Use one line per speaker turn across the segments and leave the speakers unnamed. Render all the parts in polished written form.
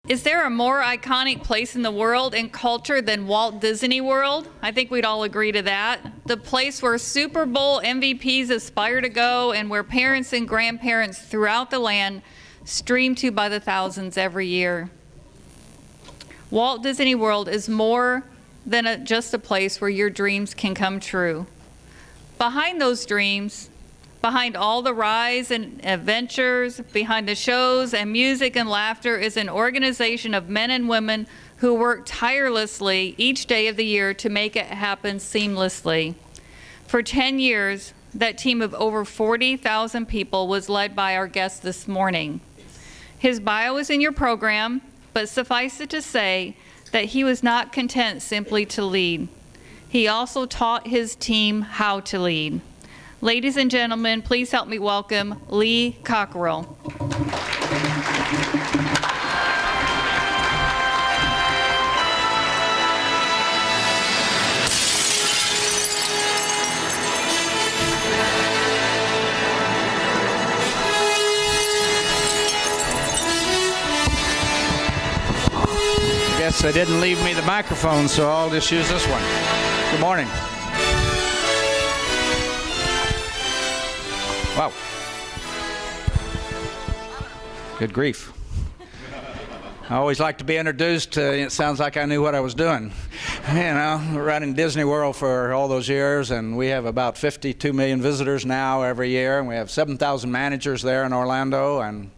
Is there a more iconic place in the world and culture than Walt Disney World? I think we'd all agree to that. The place where Super Bowl MVPs aspire to go and where parents and grandparents throughout the land stream to by the thousands every year. Walt Disney World is more than just a place where your dreams can come true. Behind those dreams, behind all the rides and adventures, behind the shows and music and laughter is an organization of men and women who work tirelessly each day of the year to make it happen seamlessly. For 10 years, that team of over 40,000 people was led by our guest this morning. His bio is in your program, but suffice it to say that he was not content simply to lead. He also taught his team how to lead. Ladies and gentlemen, please help me welcome Lee Cockerell.
I guess they didn't leave me the microphone, so I'll just use this one. Good morning. Wow. Good grief. I always like to be introduced. It sounds like I knew what I was doing. You know, running Disney World for all those years, and we have about 52 million visitors now every year, and we have 7,000 managers there in Orlando, and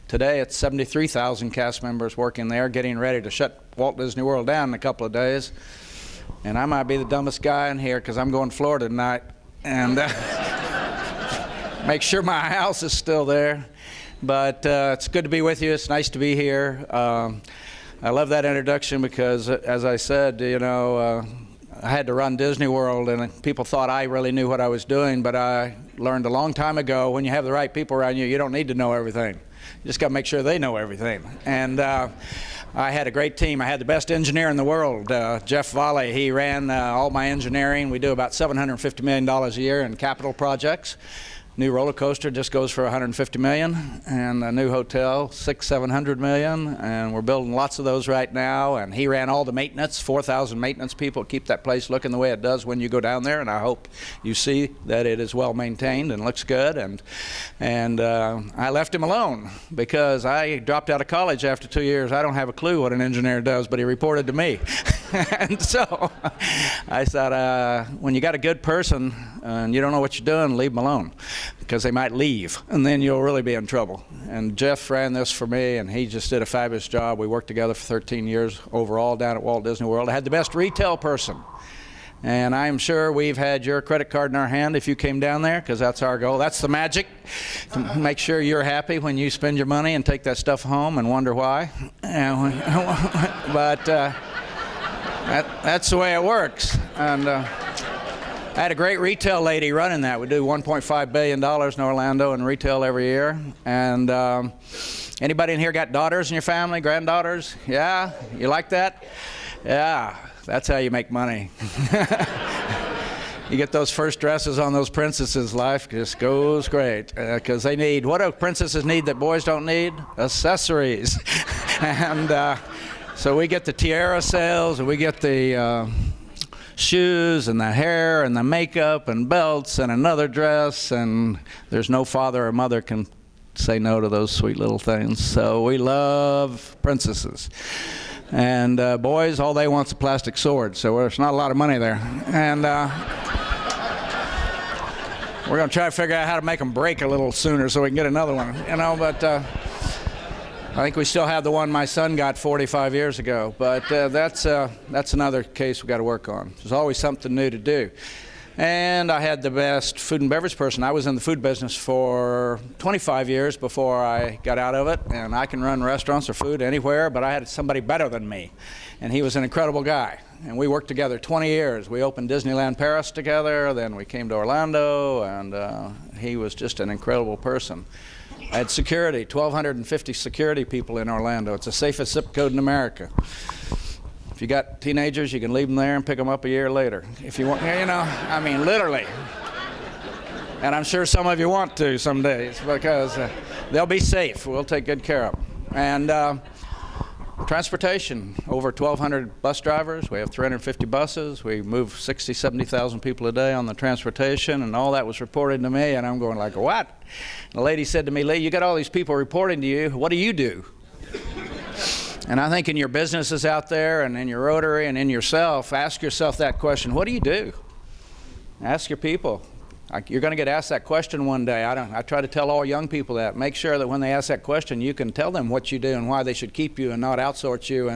today it's 73,000 cast members working there, getting ready to shut Walt Disney World down in a couple of days. And I might be the dumbest guy in here because I'm going to Florida tonight, and make sure my house is still there. But it's good to be with you. It's nice to be here. I love that introduction because, as I said, you know, I had to run Disney World, and people thought I really knew what I was doing, but I learned a long time ago, when you have the right people around you, you don't need to know everything. You just got to make sure they know everything. And I had a great team. I had the best engineer in the world, Jeff Volley. He ran all my engineering. We do about $750 million a year in capital projects. New roller coaster just goes for $150 million, and a new hotel, $600-700 million, and we're building lots of those right now. And he ran all the maintenance, 4,000 maintenance people keep that place looking the way it does when you go down there. And I hope you see that it is well maintained and looks good. And I left him alone because I dropped out of college after 2 years. I don't have a clue what an engineer does, but he reported to me. And so I thought, when you got a good person and you don't know what you're doing, leave them alone, because they might leave, and then you'll really be in trouble. And Jeff ran this for me, and he just did a fabulous job. We worked together for 13 years overall down at Walt Disney World. I had the best retail person, and I'm sure we've had your credit card in our hand if you came down there, because that's our goal. That's the magic, to make sure you're happy when you spend your money and take that stuff home and wonder why. But that's the way it works. And I had a great retail lady running that. We do $1.5 billion in Orlando in retail every year. And anybody in here got daughters in your family, granddaughters? Yeah? You like that? Yeah, that's how you make money. You get those first dresses on those princesses, life just goes great. Because they need, what do princesses need that boys don't need? Accessories. And so we get the tiara sales, and we get the shoes and the hair and the makeup and belts and another dress, and there's no father or mother can say no to those sweet little things. So we love princesses. And boys, all they want is a plastic sword, so there's not a lot of money there. And we're going to try to figure out how to make them break a little sooner so we can get another one, you know. But I think we still have the one my son got 45 years ago, but that's another case we've got to work on. There's always something new to do. And I had the best food and beverage person. I was in the food business for 25 years before I got out of it, and I can run restaurants or food anywhere, but I had somebody better than me, and he was an incredible guy. And we worked together 20 years. We opened Disneyland Paris together, then we came to Orlando, and he was just an incredible person. I had security, 1,250 security people in Orlando. It's the safest zip code in America. If you got teenagers, you can leave them there and pick them up a year later. If you want, you know, I mean, literally. And I'm sure some of you want to some days, because they'll be safe. We'll take good care of them. And Transportation, over 1,200 bus drivers. We have 350 buses. We move 60, 70,000 people a day on the transportation, and all that was reported to me, and I'm going like, what? And the lady said to me, Lee, you got all these people reporting to you. What do you do? And I think in your businesses out there and in your Rotary and in yourself, ask yourself that question. What do you do? Ask your people. You're going to get asked that question one day. I try to tell all young people that. Make sure that when they ask that question, you can tell them what you do and why they should keep you and not outsource you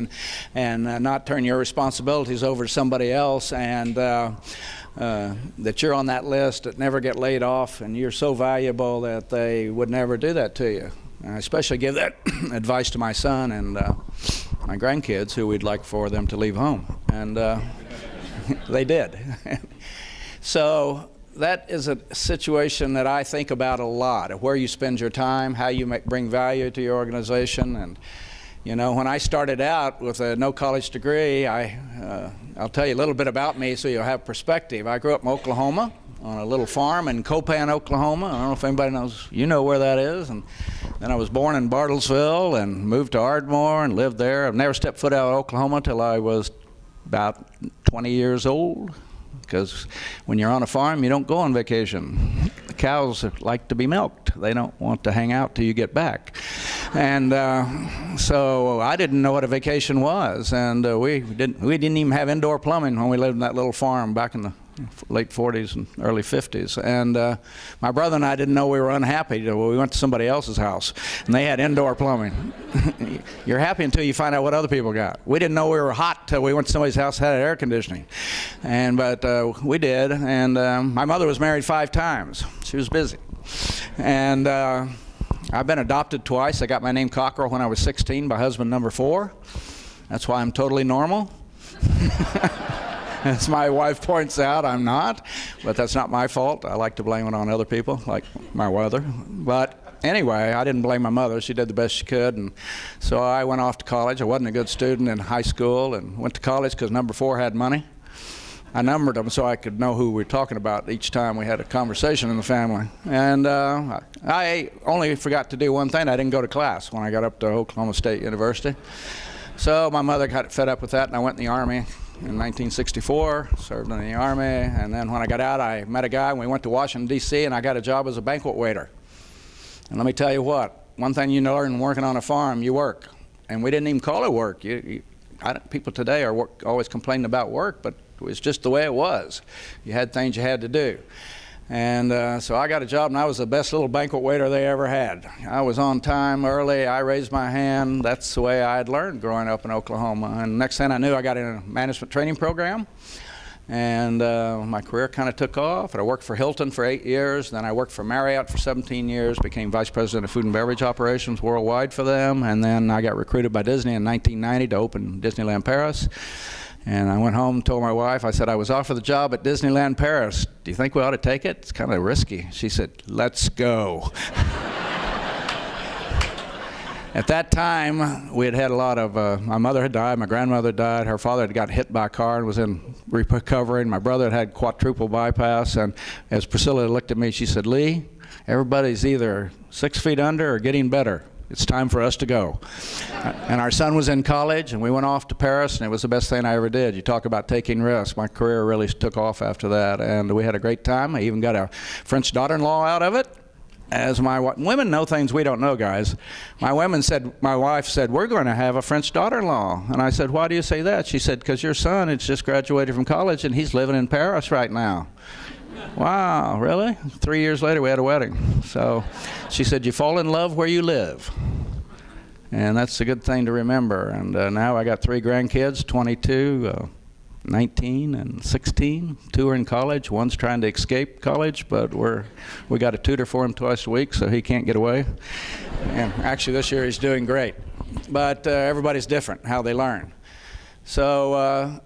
and not turn your responsibilities over to somebody else, and that you're on that list, that never get laid off, and you're so valuable that they would never do that to you. And I especially give that advice to my son and my grandkids, who we'd like for them to leave home. And they did. So that is a situation that I think about a lot, of where you spend your time, how you bring value to your organization. And you know, when I started out with a no college degree, I'll tell you a little bit about me so you'll have perspective. I grew up in Oklahoma on a little farm in Copan, Oklahoma. I don't know if anybody knows, you know where that is. And then I was born in Bartlesville and moved to Ardmore and lived there. I've never stepped foot out of Oklahoma till I was about 20 years old. Because when you're on a farm, you don't go on vacation. The cows like to be milked. They don't want to hang out till you get back. And so I didn't know what a vacation was. And we didn't even have indoor plumbing when we lived in that little farm back in the late 40s and early 50s. And my brother and I didn't know we were unhappy till we went to somebody else's house, and they had indoor plumbing. You're happy until you find out what other people got. We didn't know we were hot till we went to somebody's house that had air conditioning. But we did. And my mother was married 5 times. She was busy. And I've been adopted twice. I got my name Cockerell when I was 16 by husband number 4. That's why I'm totally normal. As my wife points out, I'm not, but that's not my fault. I like to blame it on other people, like my mother. But anyway, I didn't blame my mother. She did the best she could, and so I went off to college. I wasn't a good student in high school, and went to college because number 4 had money. I numbered them so I could know who we were talking about each time we had a conversation in the family. And I only forgot to do one thing. I didn't go to class when I got up to Oklahoma State University. So my mother got fed up with that, and I went in the Army in 1964, served in the Army, and then when I got out, I met a guy, and we went to Washington, D.C., and I got a job as a banquet waiter. And let me tell you what, one thing you learn working on a farm, you work. And we didn't even call it work. People today are always complaining about work, but it was just the way it was. You had things you had to do. And so I got a job, and I was the best little banquet waiter they ever had. I was on time, early. I raised my hand. That's the way I had learned growing up in Oklahoma. And next thing I knew, I got in a management training program. And my career kind of took off. And I worked for Hilton for 8 years. Then I worked for Marriott for 17 years, became vice president of food and beverage operations worldwide for them. And then I got recruited by Disney in 1990 to open Disneyland Paris. And I went home and told my wife, I said, I was offered the job at Disneyland Paris. Do you think we ought to take it? It's kind of risky. She said, let's go. At that time, we had had a lot of, my mother had died, my grandmother died, her father had got hit by a car and was in recovering. My brother had had quadruple bypass. And as Priscilla looked at me, she said, Lee, everybody's either 6 feet under or getting better. It's time for us to go. And our son was in college, and we went off to Paris, and it was the best thing I ever did. You talk about taking risks. My career really took off after that, and we had a great time. I even got a French daughter-in-law out of it. As my women know things we don't know, guys. My wife said, we're going to have a French daughter-in-law. And I said, why do you say that? She said, because your son has just graduated from college, and he's living in Paris right now. Wow, really? 3 years later, we had a wedding. So she said, you fall in love where you live. And that's a good thing to remember. And now I got 3 grandkids, 22, 19, and 16. 2 are in college. One's trying to escape college, but we got a tutor for him twice a week, so he can't get away. And actually, this year he's doing great. But everybody's different, how they learn. So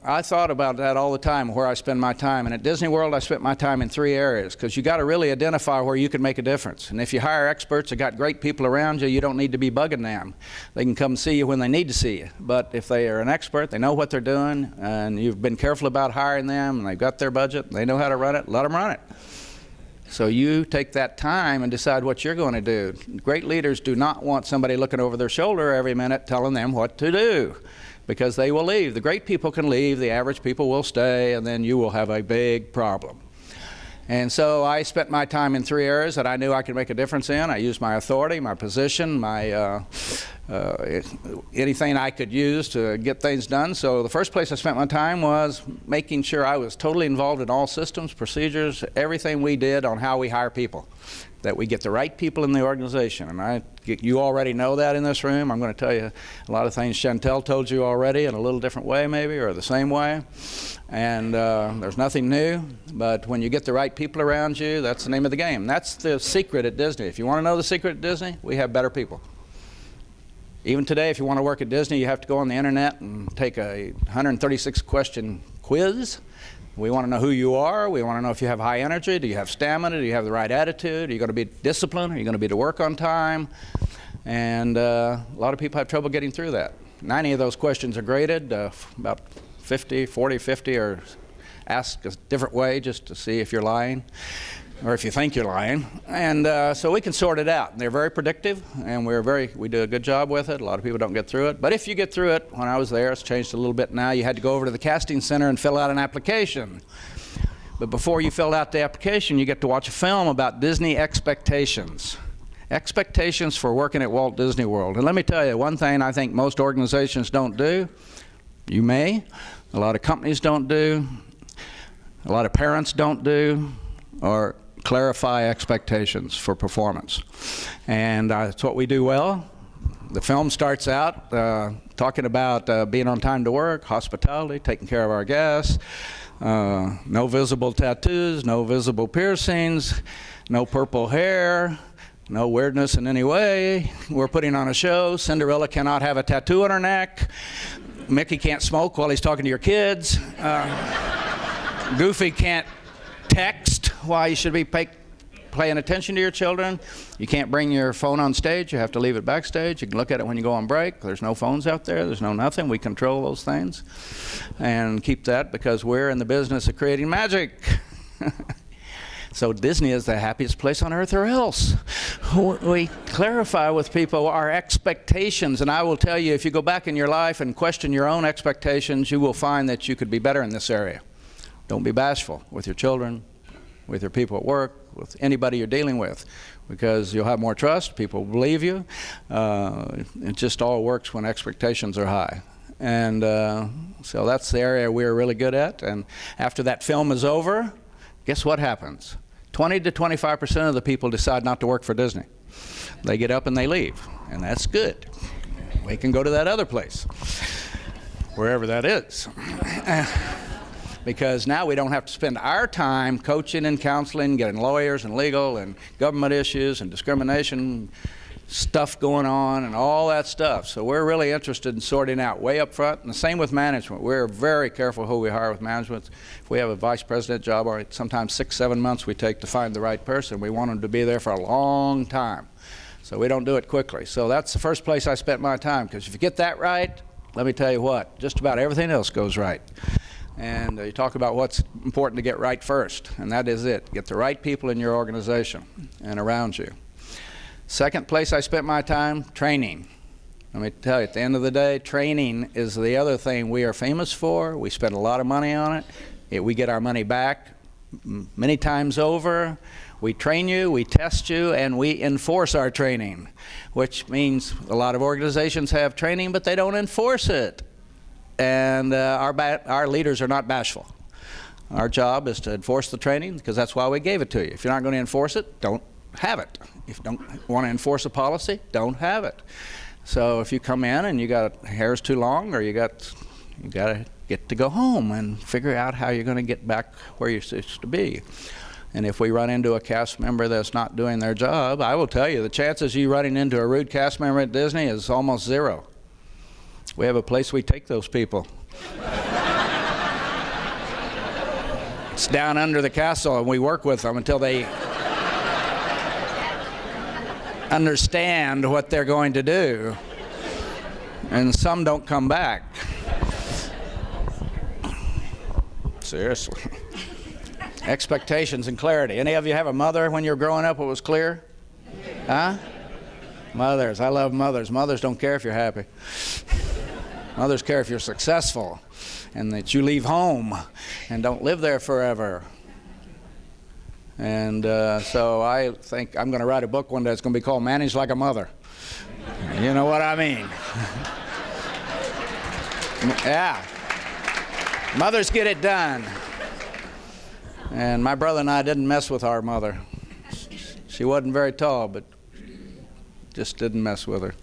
I thought about that all the time, where I spend my time. And at Disney World, I spent my time in 3 areas, because you got to really identify where you can make a difference. And if you hire experts that got great people around you, you don't need to be bugging them. They can come see you when they need to see you. But if they are an expert, they know what they're doing, and you've been careful about hiring them, and they've got their budget, and they know how to run it, let them run it. So you take that time and decide what you're going to do. Great leaders do not want somebody looking over their shoulder every minute telling them what to do, because they will leave. The great people can leave, the average people will stay, and then you will have a big problem. And so I spent my time in 3 areas that I knew I could make a difference in. I used my authority, my position, my anything I could use to get things done. So the first place I spent my time was making sure I was totally involved in all systems, procedures, everything we did on how we hire people, that we get the right people in the organization. And you already know that in this room. I'm going to tell you a lot of things Chantel told you already in a little different way maybe, or the same way. And there's nothing new, but when you get the right people around you, that's the name of the game. That's the secret at Disney. If you want to know the secret at Disney, we have better people. Even today, if you want to work at Disney, you have to go on the internet and take a 136-question quiz. We want to know who you are. We want to know if you have high energy. Do you have stamina? Do you have the right attitude? Are you going to be disciplined? Are you going to be to work on time? And a lot of people have trouble getting through that. 90 of those questions are graded. About 40, 50 are asked a different way just to see if you're lying or if you think you're lying. And so we can sort it out. They're very predictive, and we do a good job with it. A lot of people don't get through it. But if you get through it, when I was there, it's changed a little bit now. You had to go over to the casting center and fill out an application. But before you filled out the application, you get to watch a film about Disney expectations. Expectations for working at Walt Disney World. And let me tell you, one thing I think most organizations don't do, you may, a lot of companies don't do, a lot of parents don't do, or clarify expectations for performance. And that's what we do well. The film starts out talking about being on time to work, hospitality, taking care of our guests, no visible tattoos, no visible piercings, no purple hair, no weirdness in any way. We're putting on a show. Cinderella cannot have a tattoo on her neck. Mickey can't smoke while he's talking to your kids. Goofy can't text while you should be paying attention to your children. You can't bring your phone on stage. You have to leave it backstage. You can look at it when you go on break. There's no phones out there. There's no nothing. We control those things and keep that because we're in the business of creating magic. So Disney is the happiest place on earth or else. We clarify with people our expectations, and I will tell you, if you go back in your life and question your own expectations, you will find that you could be better in this area. Don't be bashful with your children, with your people at work, with anybody you're dealing with, because you'll have more trust, people will believe you. It just all works when expectations are high. And so that's the area we're really good at. And after that film is over, guess what happens? 20 to 25% of the people decide not to work for Disney. They get up and they leave, and that's good. We can go to that other place, wherever that is. Because now we don't have to spend our time coaching and counseling, getting lawyers and legal and government issues and discrimination stuff going on and all that stuff. So we're really interested in sorting out way up front. And the same with management. We're very careful who we hire with management. If we have a vice president job, or sometimes 6-7 months we take to find the right person. We want them to be there for a long time. So we don't do it quickly. So that's the first place I spent my time, because if you get that right, let me tell you what, just about everything else goes right. And you talk about what's important to get right first, and that is it. Get the right people in your organization and around you. Second place I spent my time, training. Let me tell you, at the end of the day, training is the other thing we are famous for. We spend a lot of money on it. We get our money back many times over. We train you, we test you, and we enforce our training, which means a lot of organizations have training, but they don't enforce it. And our leaders are not bashful. Our job is to enforce the training, because that's why we gave it to you. If you're not going to enforce it, don't have it. If you don't want to enforce a policy, don't have it. So if you come in and you got hair's too long, or you got to get to go home and figure out how you're going to get back where you're supposed to be. And if we run into a cast member that's not doing their job, I will tell you, the chances of you running into a rude cast member at Disney is almost zero. We have a place we take those people. It's down under the castle, and we work with them until they understand what they're going to do. And some don't come back. Seriously. Expectations and clarity. Any of you have a mother when you were growing up who was clear? Huh? Mothers. I love mothers. Mothers don't care if you're happy. Mothers care if you're successful and that you leave home and don't live there forever. And so I think I'm going to write a book one day. It's going to be called Manage Like a Mother. You know what I mean? Yeah. Mothers get it done. And my brother and I didn't mess with our mother. She wasn't very tall, but just didn't mess with her.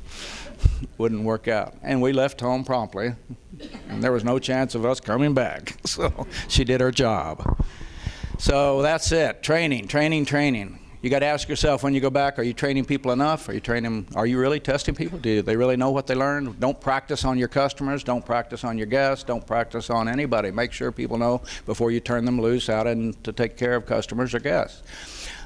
Wouldn't work out. And we left home promptly. And there was no chance of us coming back. So she did her job. So that's it. Training, training, training. You got to ask yourself when you go back, are you training people enough? Are you really testing people? Do they really know what they learned? Don't practice on your customers. Don't practice on your guests. Don't practice on anybody. Make sure people know before you turn them loose out and to take care of customers or guests.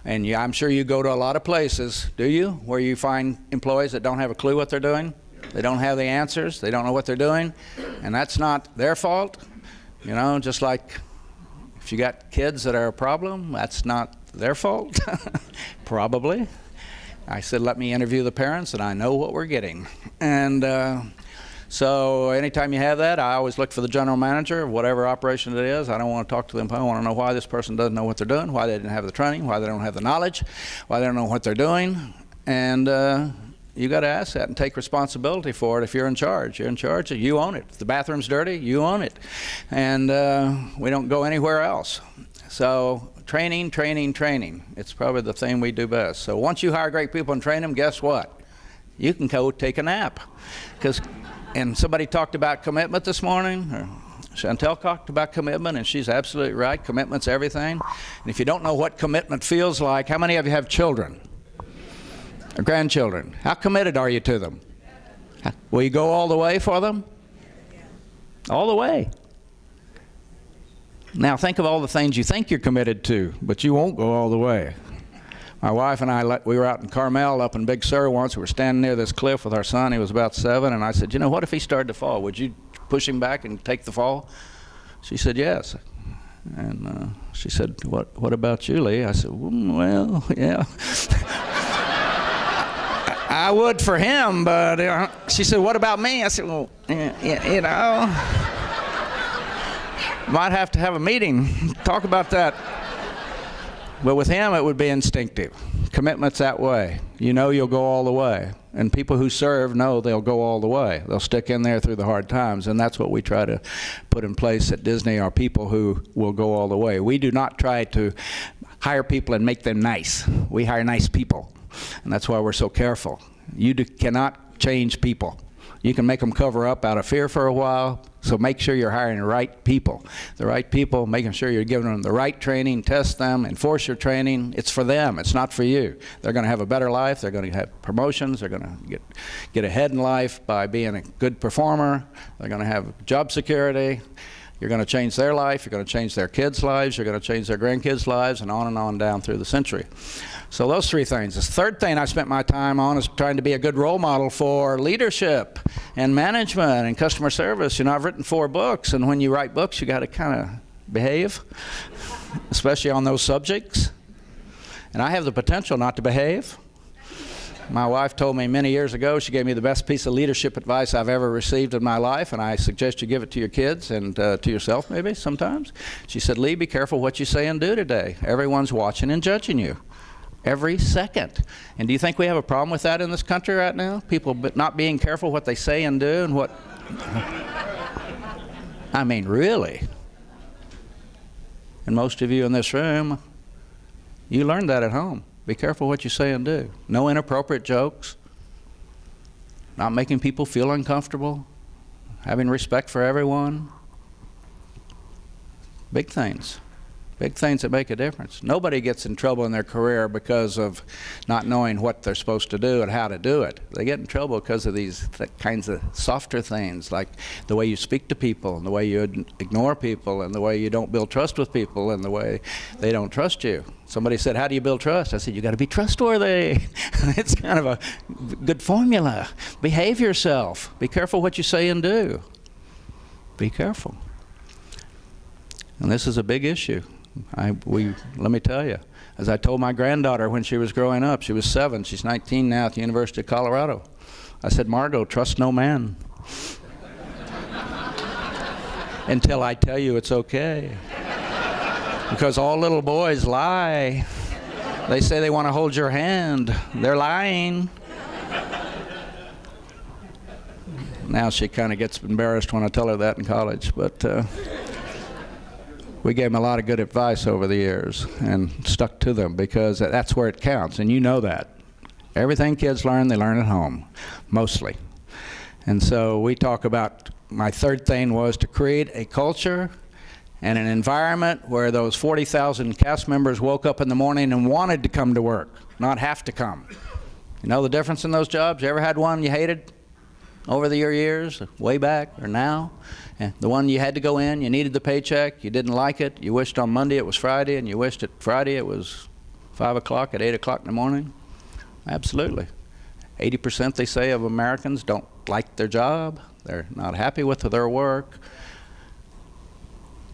And I'm sure you go to a lot of places, do you, where you find employees that don't have a clue what they're doing? They don't have the answers. They don't know what they're doing. And that's not their fault. You know, just like if you got kids that are a problem, that's not their fault, probably. I said, let me interview the parents, and I know what we're getting. And so anytime you have that, I always look for the general manager of whatever operation it is. I don't want to talk to them. I want to know why this person doesn't know what they're doing, why they didn't have the training, why they don't have the knowledge, why they don't know what they're doing. And you got to ask that and take responsibility for it. If you're in charge, you own it. If the bathroom's dirty, you own it. And we don't go anywhere else. So training, training, training. It's probably the thing we do best. So once you hire great people and train them, guess what? You can go take a nap. And somebody talked about commitment this morning. Chantel talked about commitment, and she's absolutely right. Commitment's everything. And if you don't know what commitment feels like, how many of you have children or grandchildren? How committed are you to them? Will you go all the way for them? All the way. Now think of all the things you think you're committed to, but you won't go all the way. My wife and I, we were out in Carmel up in Big Sur once. We were standing near this cliff with our son. He was about 7, and I said, you know, what if he started to fall? Would you push him back and take the fall? She said, yes. And she said, what about you, Lee? I said, well, yeah. I would for him, but she said, what about me? I said, well, yeah, you know. Might have to have a meeting, talk about that. But with him, it would be instinctive. Commitment's that way. You know you'll go all the way. And people who serve know they'll go all the way. They'll stick in there through the hard times. And that's what we try to put in place at Disney, are people who will go all the way. We do not try to hire people and make them nice. We hire nice people. And that's why we're so careful. You cannot change people. You can make them cover up out of fear for a while, so make sure you're hiring the right people. The right people, making sure you're giving them the right training, test them, enforce your training. It's for them, it's not for you. They're going to have a better life, they're going to have promotions, they're going to get ahead in life by being a good performer, they're going to have job security. You're going to change their life, you're going to change their kids' lives, you're going to change their grandkids' lives, and on down through the century. So those 3 things. The third thing I spent my time on is trying to be a good role model for leadership and management and customer service. You know, I've written 4 books, and when you write books, you got to kind of behave, especially on those subjects. And I have the potential not to behave. My wife told me many years ago, she gave me the best piece of leadership advice I've ever received in my life, and I suggest you give it to your kids and to yourself maybe sometimes. She said, Lee, be careful what you say and do today. Everyone's watching and judging you every second. And do you think we have a problem with that in this country right now? People not being careful what they say and do and what... I mean, really? And most of you in this room, you learned that at home. Be careful what you say and do. No inappropriate jokes. Not making people feel uncomfortable. Having respect for everyone. Big things. Big things that make a difference. Nobody gets in trouble in their career because of not knowing what they're supposed to do and how to do it. They get in trouble because of these kinds of softer things, like the way you speak to people and the way you ignore people and the way you don't build trust with people and the way they don't trust you. Somebody said, how do you build trust? I said, you got to be trustworthy. It's kind of a good formula. Behave yourself. Be careful what you say and do. Be careful. And this is a big issue. Let me tell you, as I told my granddaughter when she was growing up, she was 7, she's 19 now at the University of Colorado. I said, Margot, trust no man. Until I tell you it's okay. Because all little boys lie. They say they want to hold your hand. They're lying. Now she kind of gets embarrassed when I tell her that in college, but we gave them a lot of good advice over the years and stuck to them because that's where it counts, and you know that. Everything kids learn, they learn at home, mostly. And so we talk about, my third thing was to create a culture and an environment where those 40,000 cast members woke up in the morning and wanted to come to work, not have to come. You know the difference in those jobs? You ever had one you hated over the years, way back or now? And the one you had to go in, you needed the paycheck, you didn't like it, you wished on Monday it was Friday, and you wished it Friday it was 5 o'clock at 8 o'clock in the morning? Absolutely. 80% they say of Americans don't like their job. They're not happy with their work.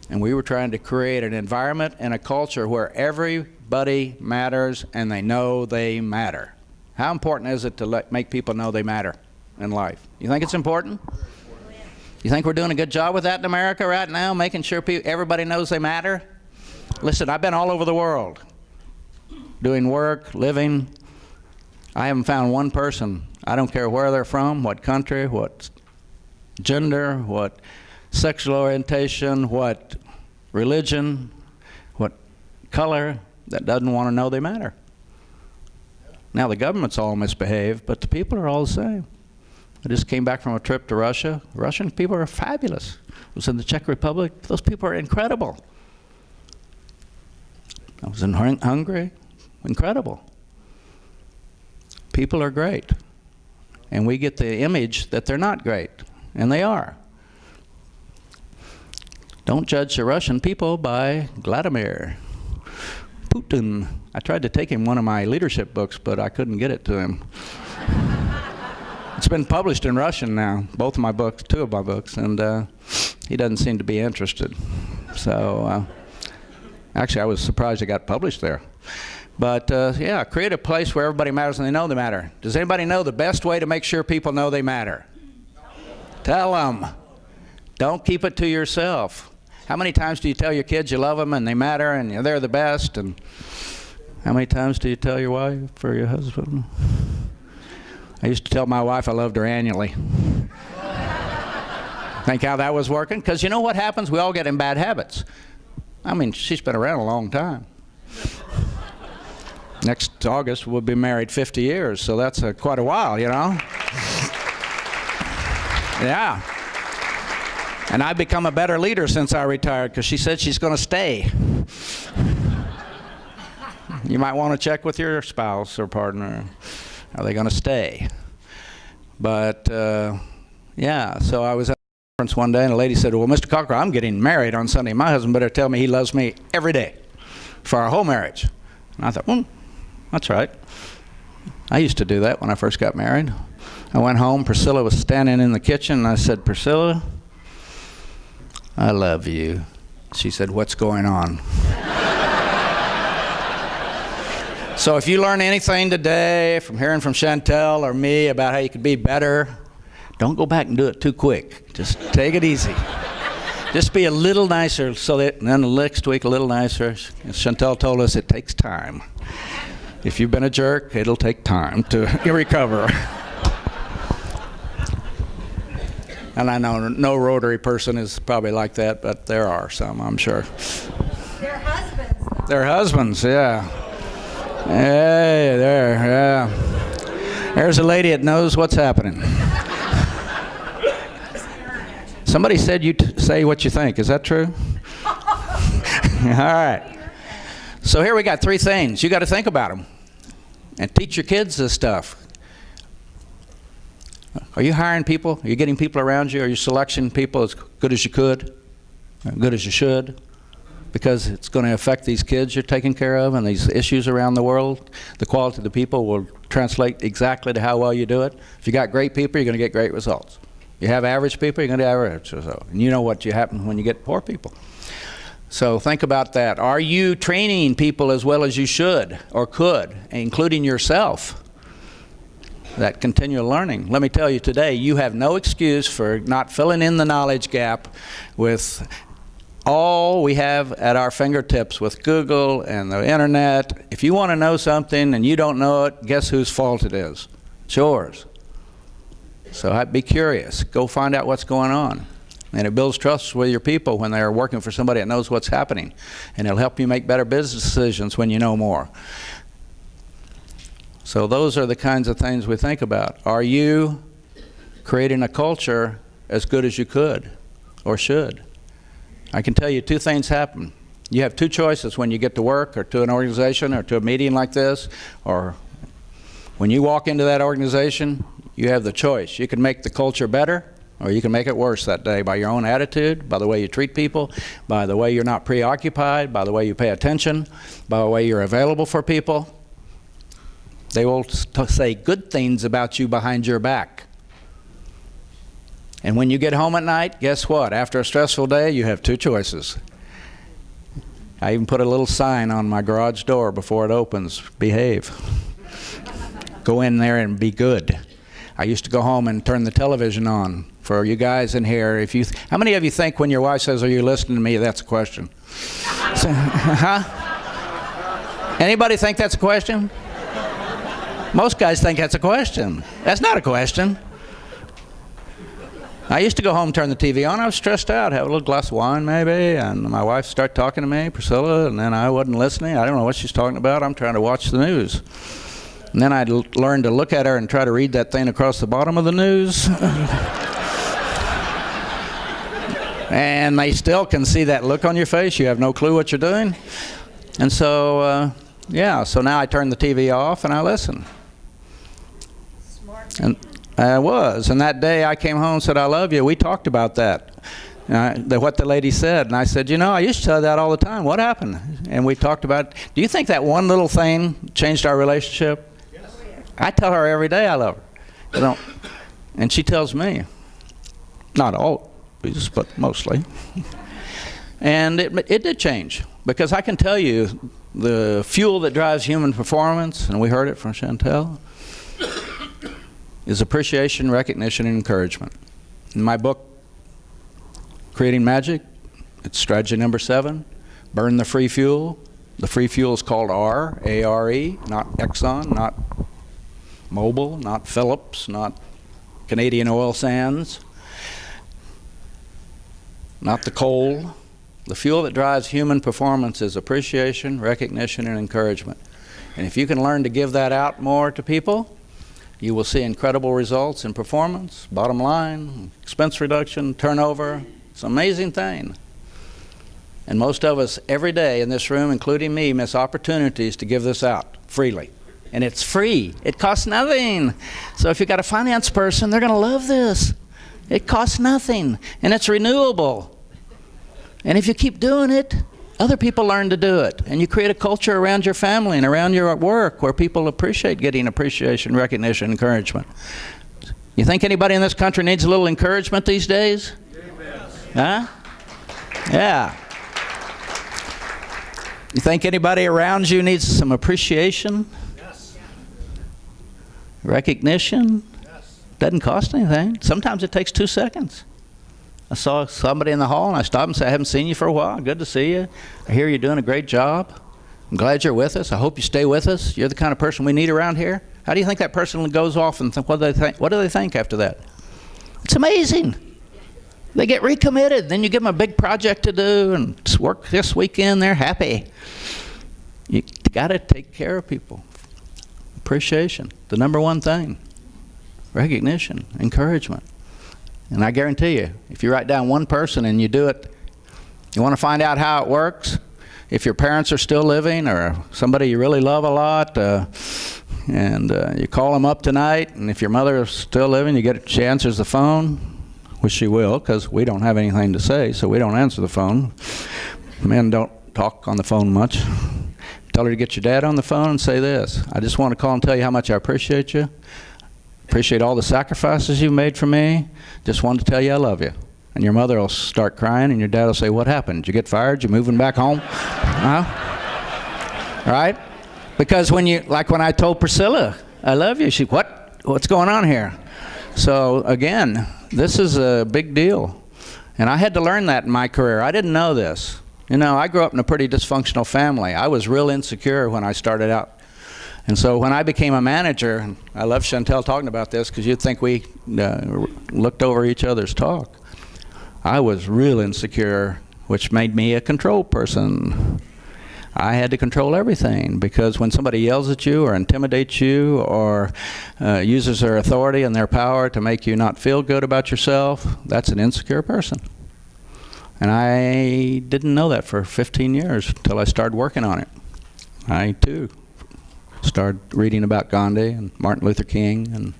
And we were trying to create an environment and a culture where everybody matters and they know they matter. How important is it to make people know they matter in life? You think it's important? You think we're doing a good job with that in America right now, making sure everybody knows they matter? Listen, I've been all over the world doing work, living. I haven't found one person, I don't care where they're from, what country, what gender, what sexual orientation, what religion, what color, that doesn't want to know they matter. Now the government's all misbehaved, but the people are all the same. I just came back from a trip to Russia. Russian people are fabulous. I was in the Czech Republic. Those people are incredible. I was in Hungary. Incredible. People are great. And we get the image that they're not great. And they are. Don't judge the Russian people by Vladimir Putin. I tried to take him one of my leadership books, but I couldn't get it to him. It's been published in Russian now, both of my books, 2 of my books, and he doesn't seem to be interested. So actually I was surprised it got published there. But yeah, create a place where everybody matters and they know they matter. Does anybody know the best way to make sure people know they matter? Tell them. Don't keep it to yourself. How many times do you tell your kids you love them and they matter and they're the best? And how many times do you tell your wife or your husband? I used to tell my wife I loved her annually. Think how that was working? Because you know what happens? We all get in bad habits. I mean, she's been around a long time. Next August, we'll be married 50 years, so that's quite a while, you know? Yeah. And I've become a better leader since I retired because she said she's going to stay. You might want to check with your spouse or partner. Are they going to stay? But, yeah, so I was at a conference one day and a lady said, well, Mr. Cockerell, I'm getting married on Sunday. My husband better tell me he loves me every day for our whole marriage. And I thought, that's right. I used to do that when I first got married. I went home, Priscilla was standing in the kitchen, and I said, Priscilla, I love you. She said, what's going on? So if you learn anything today from hearing from Chantel or me about how you could be better, don't go back and do it too quick. Just take it easy. Just be a little nicer, so that, and then the next week a little nicer. As Chantel told us, it takes time. If you've been a jerk, it'll take time to recover. And I know no Rotary person is probably like that, but there are some, I'm sure.
Their husbands, though.
Their husbands, yeah. Hey, there, yeah. There's a lady that knows what's happening. Somebody said you say what you think. Is that true? All right. So here we got 3 things. You got to think about them and teach your kids this stuff. Are you hiring people? Are you getting people around you? Are you selecting people as good as you could, as good as you should? Because it's going to affect these kids you're taking care of and these issues around the world. The quality of the people will translate exactly to how well you do it. If you got great people, you're going to get great results. You have average people, you're going to have average results. And you know what happens when you get poor people. So think about that. Are you training people as well as you should or could, including yourself? That continual learning. Let me tell you today, you have no excuse for not filling in the knowledge gap with all we have at our fingertips with Google and the internet. If you want to know something and you don't know it, guess whose fault it is? It's yours. So I'd be curious. Go find out what's going on. And it builds trust with your people when they're working for somebody that knows what's happening. And it'll help you make better business decisions when you know more. So those are the kinds of things we think about. Are you creating a culture as good as you could or should? I can tell you two things happen. You have two choices when you get to work or to an organization or to a meeting like this, or when you walk into that organization, you have the choice. You can make the culture better, or you can make it worse that day by your own attitude, by the way you treat people, by the way you're not preoccupied, by the way you pay attention, by the way you're available for people. They will say good things about you behind your back. And when you get home at night, guess what? After a stressful day, you have two choices. I even put a little sign on my garage door before it opens, behave. Go in there and be good. I used to go home and turn the television on. For you guys in here, how many of you think when your wife says, "Are you listening to me?" that's a question? So, huh? Anybody think that's a question? Most guys think that's a question. That's not a question. I used to go home, turn the TV on. I was stressed out, have a little glass of wine maybe, and my wife started talking to me, Priscilla, and then I wasn't listening. I don't know what she's talking about. I'm trying to watch the news. And then I'd learn to look at her and try to read that thing across the bottom of the news. And they still can see that look on your face. You have no clue what you're doing. And so, so now I turn the TV off and I listen. Smart. And I was. And that day I came home and said, "I love you." We talked about that. What the lady said. And I said, I used to tell that all the time. What happened? And we talked about, do you think that one little thing changed our relationship? Yes. I tell her every day I love her. And she tells me. Not always, but mostly. And it did change. Because I can tell you, the fuel that drives human performance, and we heard it from Chantel, is appreciation, recognition, and encouragement. In my book, Creating Magic, it's strategy number 7, burn the free fuel. The free fuel is called R, A-R-E, not Exxon, not Mobil, not Phillips, not Canadian Oil Sands, not the coal. The fuel that drives human performance is appreciation, recognition, and encouragement. And if you can learn to give that out more to people, you will see incredible results in performance, bottom line, expense reduction, turnover. It's an amazing thing. And most of us every day in this room, including me, miss opportunities to give this out freely. And it's free. It costs nothing. So if you've got a finance person, they're going to love this. It costs nothing. And it's renewable. And if you keep doing it, other people learn to do it. And you create a culture around your family and around your work where people appreciate getting appreciation, recognition, encouragement. You think anybody in this country needs a little encouragement these days? Huh? Yeah. You think anybody around you needs some appreciation? Yes. Recognition? Yes. Doesn't cost anything. Sometimes it takes 2 seconds. I saw somebody in the hall and I stopped and said, "I haven't seen you for a while. Good to see you. I hear you're doing a great job. I'm glad you're with us. I hope you stay with us. You're the kind of person we need around here." How do you think that person goes off and what do they think? What do they think after that? It's amazing. They get recommitted. Then you give them a big project to do and work this weekend. They're happy. You got to take care of people. Appreciation, the number one thing. Recognition, encouragement. And I guarantee you, if you write down one person and you do it, you want to find out how it works, if your parents are still living or somebody you really love a lot, and you call them up tonight, and if your mother is still living, she answers the phone, which she will, because we don't have anything to say, so we don't answer the phone. Men don't talk on the phone much. Tell her to get your dad on the phone and say this: "I just want to call and tell you how much I appreciate you. Appreciate all the sacrifices you made for me. Just wanted to tell you I love you." And your mother will start crying, and your dad will say, what happened? Did you get fired? You moving back home? Huh? Right? Because when I told Priscilla, I love you, what's going on here? So again, this is a big deal. And I had to learn that in my career. I didn't know this. I grew up in a pretty dysfunctional family. I was real insecure when I started out. And so when I became a manager, and I love Chantel talking about this because you'd think we looked over each other's talk. I was real insecure, which made me a control person. I had to control everything because when somebody yells at you or intimidates you or uses their authority and their power to make you not feel good about yourself, that's an insecure person. And I didn't know that for 15 years until I started working on it. I, too, started reading about Gandhi and Martin Luther King and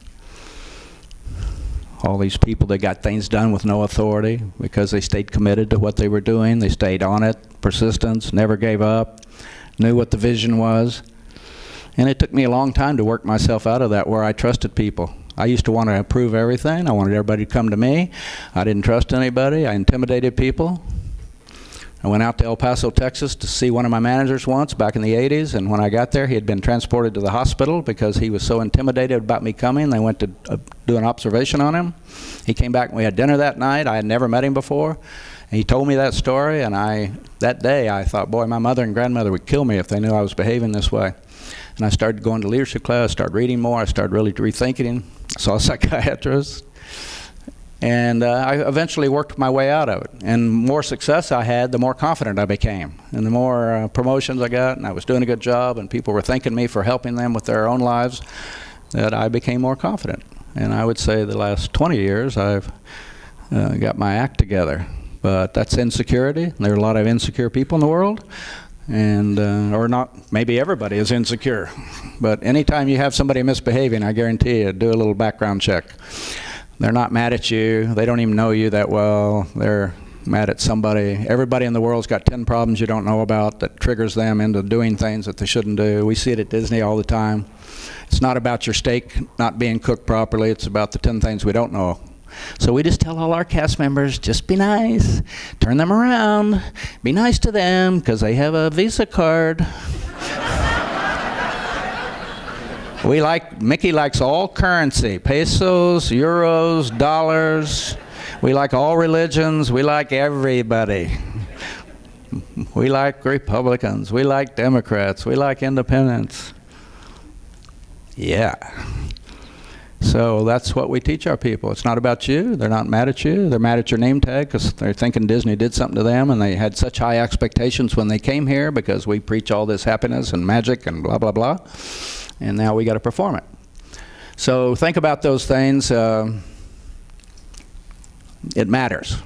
all these people that got things done with no authority because they stayed committed to what they were doing. They stayed on it, persistence, never gave up, knew what the vision was. And it took me a long time to work myself out of that where I trusted people. I used to want to approve everything. I wanted everybody to come to me. I didn't trust anybody. I intimidated people. I went out to El Paso, Texas to see one of my managers once back in the 80s, and when I got there, he had been transported to the hospital because he was so intimidated about me coming. They went to do an observation on him. He came back and we had dinner that night. I had never met him before. And he told me that story, and that day I thought, boy, my mother and grandmother would kill me if they knew I was behaving this way. And I started going to leadership class, started reading more, I started really rethinking. I saw a psychiatrist. And I eventually worked my way out of it. And the more success I had, the more confident I became. And the more promotions I got, and I was doing a good job, and people were thanking me for helping them with their own lives, that I became more confident. And I would say the last 20 years, I've got my act together. But that's insecurity. There are a lot of insecure people in the world. And or not, maybe everybody is insecure. But anytime you have somebody misbehaving, I guarantee you, do a little background check. They're not mad at you. They don't even know you that well. They're mad at somebody. Everybody in the world's got 10 problems you don't know about that triggers them into doing things that they shouldn't do. We see it at Disney all the time. It's not about your steak not being cooked properly. It's about the 10 things we don't know. So we just tell all our cast members, just be nice, turn them around, be nice to them because they have a Visa card. Mickey likes all currency, pesos, euros, dollars. We like all religions. We like everybody. We like Republicans. We like Democrats. We like independents. Yeah. So that's what we teach our people. It's not about you. They're not mad at you. They're mad at your name tag because they're thinking Disney did something to them, and they had such high expectations when they came here because we preach all this happiness and magic and blah, blah, blah. And now we got to perform it. So think about those things. It matters.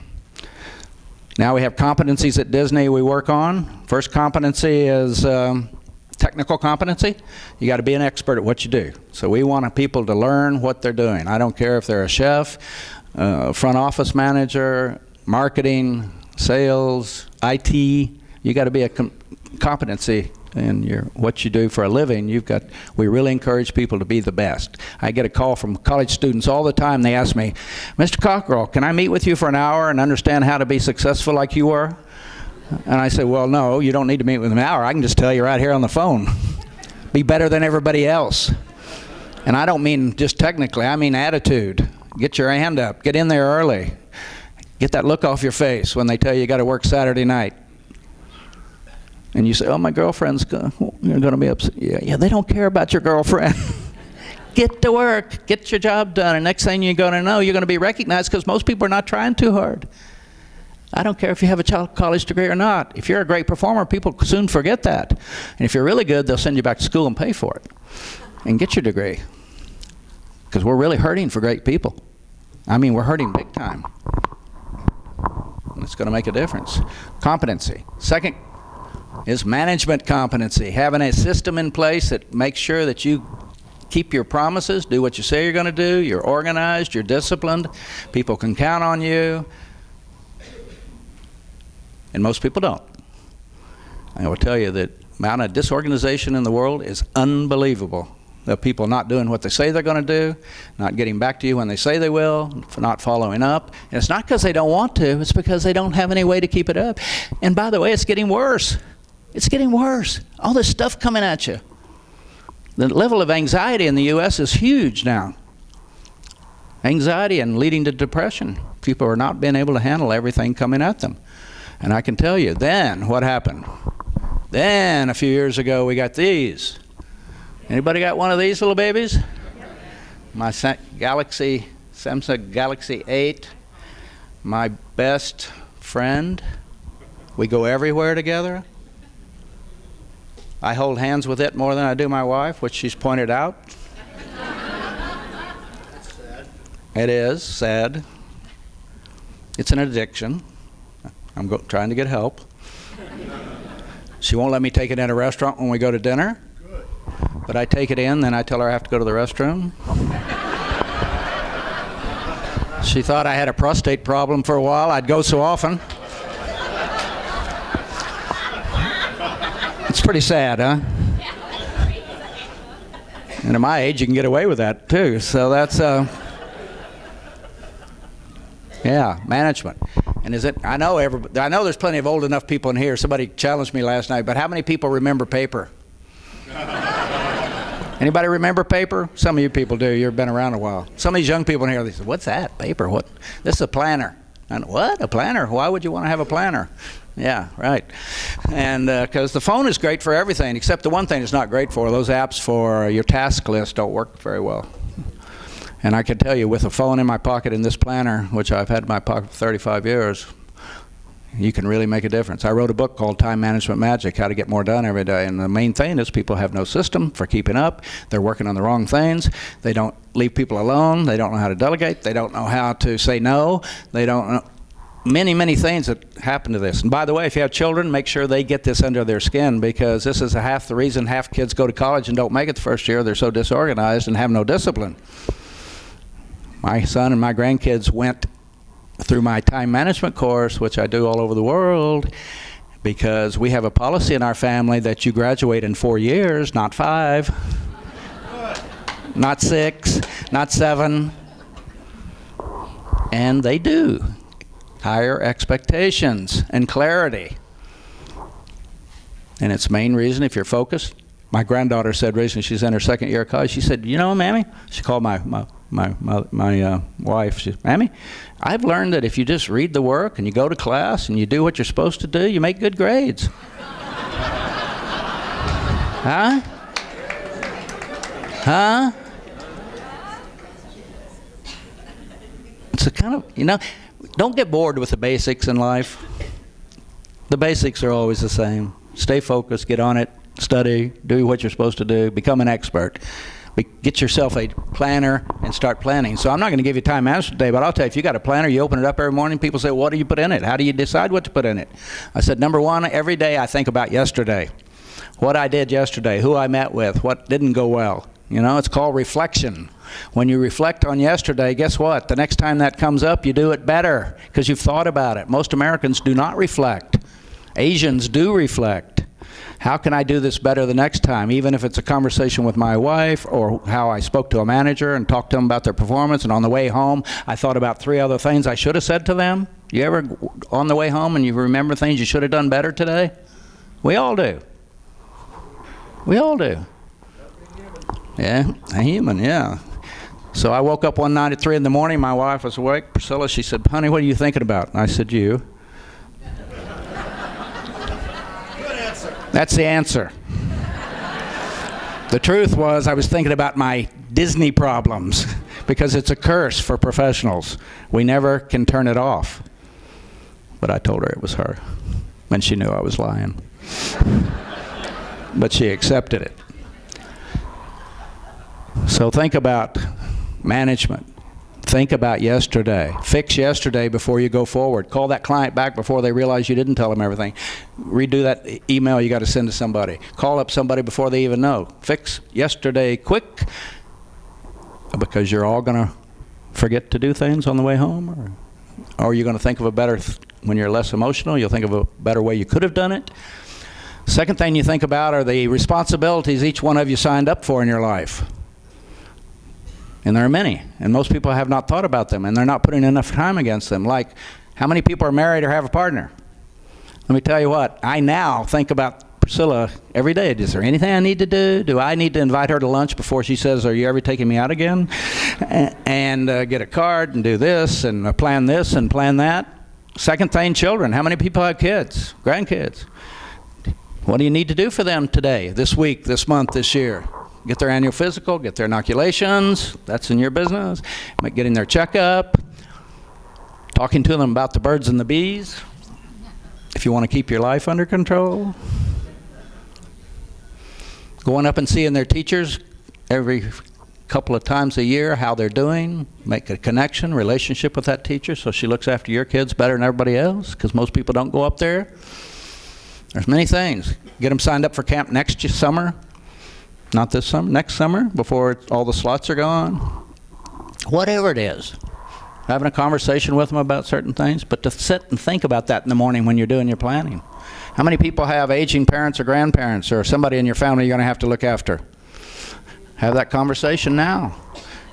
Now we have competencies at Disney we work on. First competency is technical competency. You got to be an expert at what you do. So we want people to learn what they're doing. I don't care if they're a chef, front office manager, marketing, sales, IT. You got to be a competency in what you do for a living. We really encourage people to be the best. I get a call from college students all the time. They ask me, Mr. Cockerell, can I meet with you for an hour and understand how to be successful like you were? And I say, well, no, you don't need to meet with me an hour. I can just tell you right here on the phone. Be better than everybody else. And I don't mean just technically, I mean attitude. Get your hand up. Get in there early. Get that look off your face when they tell you got to work Saturday night. And you say, oh, my girlfriend's going to be upset. Yeah, they don't care about your girlfriend. Get to work. Get your job done. And next thing you're going to know, you're going to be recognized because most people are not trying too hard. I don't care if you have a college degree or not. If you're a great performer, people soon forget that. And if you're really good, they'll send you back to school and pay for it. And get your degree. Because we're really hurting for great people. I mean, we're hurting big time. And it's going to make a difference. Competency. Second is management competency. Having a system in place that makes sure that you keep your promises, do what you say you're going to do, you're organized, you're disciplined, people can count on you. And most people don't. I will tell you that the amount of disorganization in the world is unbelievable. The people not doing what they say they're going to do, not getting back to you when they say they will, for not following up. And it's not because they don't want to, it's because they don't have any way to keep it up. And by the way, it's getting worse. It's getting worse. All this stuff coming at you. The level of anxiety in the U.S. is huge now. Anxiety and leading to depression. People are not being able to handle everything coming at them. And I can tell you, then what happened? Then a few years ago we got these. Anybody got one of these little babies? My Samsung Galaxy 8, my best friend. We go everywhere together. I hold hands with it more than I do my wife, which she's pointed out.
That's sad.
It is sad. It's an addiction. I'm trying to get help. She won't let me take it in a restaurant when we go to dinner.
Good.
But I take it in, then I tell her I have to go to the restroom. She thought I had a prostate problem for a while. I'd go so often. It's pretty sad, huh? And at my age, you can get away with that, too. So that's, yeah, management. And is it, I know there's plenty of old enough people in here. Somebody challenged me last night, but how many people remember paper? Anybody remember paper? Some of you people do. You've been around a while. Some of these young people in here, they say, what's that, paper? What? This is a planner. And what? A planner? Why would you want to have a planner? Yeah, right. And because the phone is great for everything, except the one thing it's not great for. Those apps for your task list don't work very well. And I can tell you, with a phone in my pocket and this planner, which I've had in my pocket for 35 years, you can really make a difference. I wrote a book called Time Management Magic, How to Get More Done Every Day. And the main thing is people have no system for keeping up. They're working on the wrong things. They don't leave people alone. They don't know how to delegate. They don't know how to say no. They don't know many, many things that happen to this. And by the way, if you have children, make sure they get this under their skin, because this is half the reason half kids go to college and don't make it the first year. They're so disorganized and have no discipline. My son and my grandkids went through my time management course, which I do all over the world, because we have a policy in our family that you graduate in 4 years, not 5, not 6, not 7. And they do. Higher expectations and clarity. And its main reason, if you're focused. My granddaughter said recently, she's in her second year of college, she said, you know, Mammy, she called my wife, she said, Mammy, I've learned that if you just read the work and you go to class and you do what you're supposed to do, you make good grades. Huh? Huh? It's a kind of, you know, don't get bored with the basics in life. The basics are always the same. Stay focused, get on it, study, do what you're supposed to do, become an expert. Get yourself a planner and start planning. So I'm not going to give you time management today, but I'll tell you, if you got a planner, you open it up every morning, people say, what do you put in it? How do you decide what to put in it? I said, number one, every day I think about yesterday. What I did yesterday, who I met with, what didn't go well. You know, it's called reflection. When you reflect on yesterday, guess what? The next time that comes up, you do it better because you've thought about it. Most Americans do not reflect. Asians do reflect. How can I do this better the next time? Even if it's a conversation with my wife, or how I spoke to a manager and talked to them about their performance, and on the way home, I thought about 3 other things I should have said to them. You ever on the way home and you remember things you should have done better today? We all do. We all do. Yeah, a human, yeah. So I woke up one night at 3 in the morning. My wife was awake. Priscilla, she said, honey, what are you thinking about? And I said, you. That's the answer. The truth was I was thinking about my Disney problems, because it's a curse for professionals. We never can turn it off. But I told her it was her, and she knew I was lying. But she accepted it. So think about management. Think about yesterday. Fix yesterday before you go forward. Call that client back before they realize you didn't tell them everything. Redo that email you got to send to somebody. Call up somebody before they even know. Fix yesterday quick, because you're all going to forget to do things on the way home, or you're going to think of a better, when you're less emotional, you'll think of a better way you could have done it. Second thing you think about are the responsibilities each one of you signed up for in your life. And there are many, and most people have not thought about them, and they're not putting enough time against them. Like, how many people are married or have a partner? Let me tell you what, I now think about Priscilla every day. Is there anything I need to do? Do I need to invite her to lunch before she says, are you ever taking me out again? And get a card and do this and plan that. Second thing, children. How many people have kids, grandkids? What do you need to do for them today, this week, this month, this year? Get their annual physical, get their inoculations. That's in your business. Getting their checkup. Talking to them about the birds and the bees. If you want to keep your life under control. Going up and seeing their teachers every couple of times a year, how they're doing. Make a connection, relationship with that teacher so she looks after your kids better than everybody else, because most people don't go up there. There's many things. Get them signed up for camp next summer. Not this summer, next summer, before all the slots are gone. Whatever it is. Having a conversation with them about certain things, but to sit and think about that in the morning when you're doing your planning. How many people have aging parents or grandparents or somebody in your family you're going to have to look after? Have that conversation now.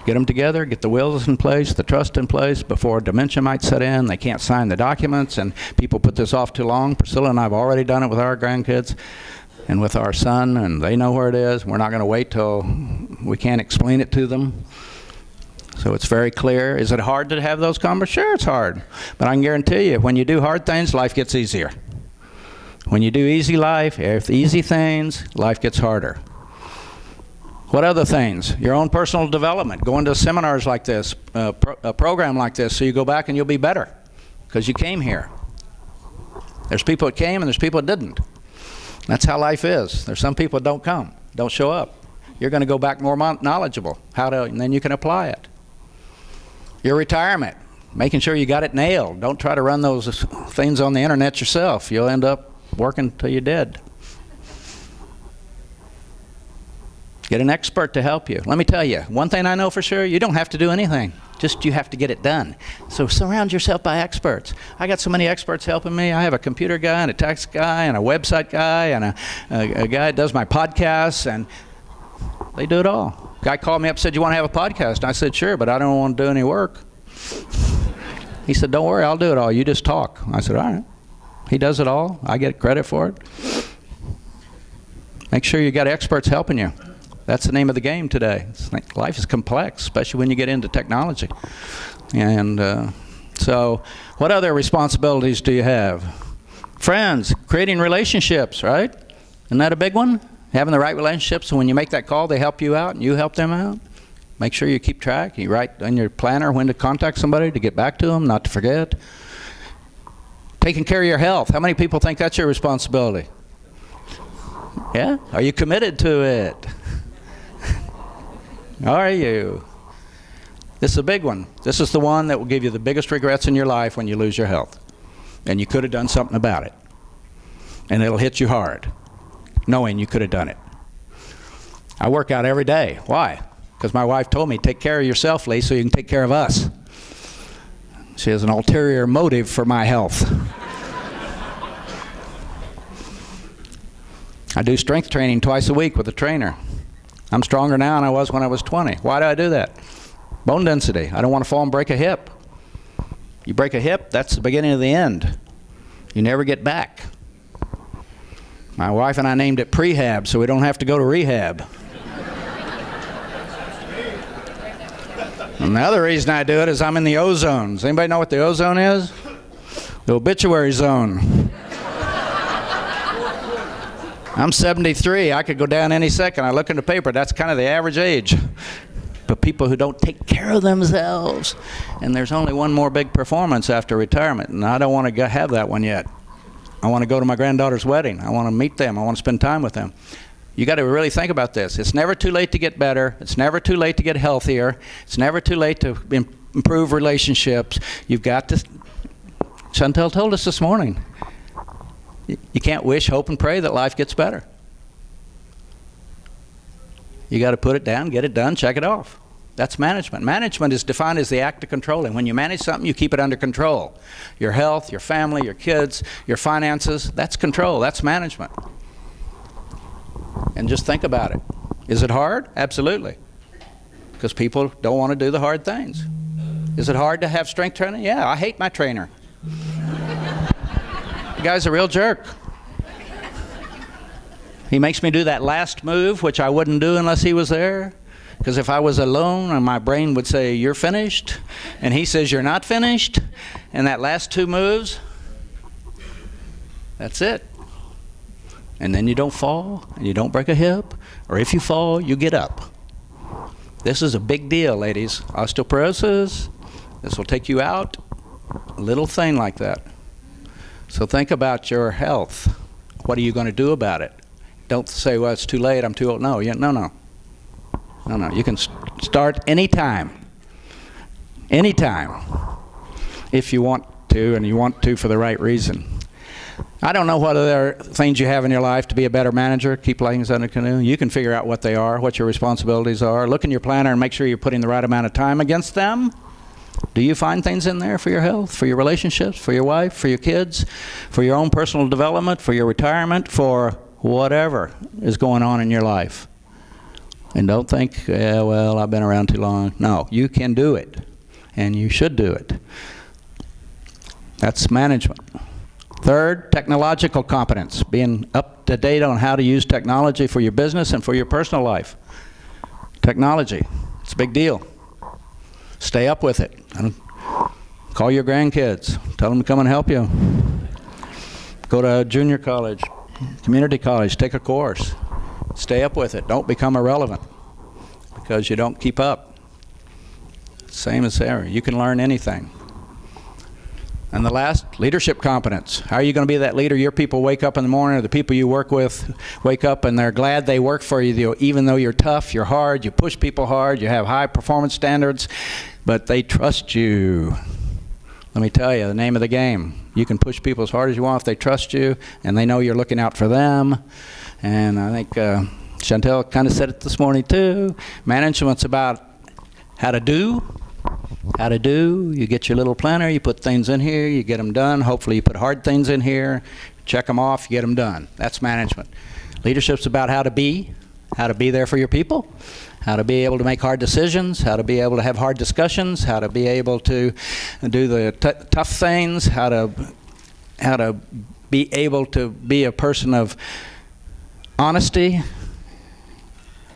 Get them together, get the wills in place, the trust in place before dementia might set in. They can't sign the documents, and people put this off too long. Priscilla and I have already done it with our grandkids and with our son, and they know where it is. We're not going to wait till we can't explain it to them. So it's very clear. Is it hard to have those conversations? Sure, it's hard. But I can guarantee you, when you do hard things, life gets easier. When you do easy things, life gets harder. What other things? Your own personal development. Going to seminars like this, a program like this, so you go back and you'll be better because you came here. There's people that came and there's people that didn't. That's how life is. There's some people that don't come, don't show up. You're going to go back more knowledgeable, and then you can apply it. Your retirement, making sure you got it nailed. Don't try to run those things on the internet yourself. You'll end up working till you're dead. Get an expert to help you. Let me tell you, one thing I know for sure, you don't have to do anything. Just you have to get it done. So surround yourself by experts. I got so many experts helping me. I have a computer guy and a tax guy and a website guy and a guy that does my podcasts, and they do it all. Guy called me up and said, you want to have a podcast? And I said, sure, but I don't want to do any work. He said, don't worry, I'll do it all. You just talk. I said, all right. He does it all. I get credit for it. Make sure you got experts helping you. That's the name of the game today. Life is complex, especially when you get into technology. And so what other responsibilities do you have? Friends, creating relationships, right? Isn't that a big one? Having the right relationships, so when you make that call, they help you out and you help them out. Make sure you keep track. You write in your planner when to contact somebody to get back to them, not to forget. Taking care of your health. How many people think that's your responsibility? Yeah? Are you committed to it? Are you? This is a big one. This is the one that will give you the biggest regrets in your life when you lose your health. And you could have done something about it. And it'll hit you hard, knowing you could have done it. I work out every day. Why? Because my wife told me, take care of yourself, Lee, so you can take care of us. She has an ulterior motive for my health. I do strength training twice a week with a trainer. I'm stronger now than I was when I was 20. Why do I do that? Bone density. I don't want to fall and break a hip. You break a hip, that's the beginning of the end. You never get back. My wife and I named it prehab, so we don't have to go to rehab. And the other reason I do it is I'm in the ozone. Does anybody know what the ozone is? The obituary zone. I'm 73. I could go down any second. I look in the paper. That's kind of the average age. But people who don't take care of themselves. And there's only one more big performance after retirement, and I don't want to have that one yet. I want to go to my granddaughter's wedding. I want to meet them. I want to spend time with them. You got to really think about this. It's never too late to get better. It's never too late to get healthier. It's never too late to improve relationships. You've got to. Chantel told us this morning. You can't wish, hope, and pray that life gets better. You got to put it down, get it done, check it off. That's management. Management is defined as the act of controlling. When you manage something, you keep it under control. Your health, your family, your kids, your finances, that's control. That's management. And just think about it. Is it hard? Absolutely. because people don't want to do the hard things. Is it hard to have strength training? Yeah, I hate my trainer. The guy's a real jerk. He makes me do that last move, which I wouldn't do unless he was there. Because if I was alone, and my brain would say, you're finished, and he says, you're not finished, and that last 2 moves, that's it. And then you don't fall, and you don't break a hip, or if you fall, you get up. This is a big deal, ladies. Osteoporosis, this will take you out, a little thing like that. So think about your health. What are you going to do about it? Don't say, well, it's too late, I'm too old. No, no. You can start anytime, if you want to, and you want to for the right reason. I don't know what other things you have in your life to be a better manager. Keep things under canoe. You can figure out what they are, what your responsibilities are. Look in your planner and make sure you're putting the right amount of time against them. Do you find things in there for your health, for your relationships, for your wife, for your kids, for your own personal development, for your retirement, for whatever is going on in your life? And don't think, yeah, well, I've been around too long. No, you can do it, and you should do it. That's management. Third, technological competence, being up to date on how to use technology for your business and for your personal life. Technology, it's a big deal. Stay up with it. Call your grandkids. Tell them to come and help you. Go to junior college, community college, take a course. Stay up with it. Don't become irrelevant because you don't keep up. Same as there. You can learn anything. And the last, leadership competence. How are you going to be that leader? Your people wake up in the morning, or the people you work with wake up and they're glad they work for you, even though you're tough, you're hard, you push people hard, you have high performance standards, but they trust you. Let me tell you, the name of the game. You can push people as hard as you want if they trust you and they know you're looking out for them. And I think Chantel kind of said it this morning too. Management's about how to do. You get your little planner, you put things in here, you get them done. Hopefully you put hard things in here, check them off, you get them done. That's management. Leadership's about how to be there for your people, how to be able to make hard decisions, how to be able to have hard discussions, how to be able to do the tough things, how to be able to be a person of honesty.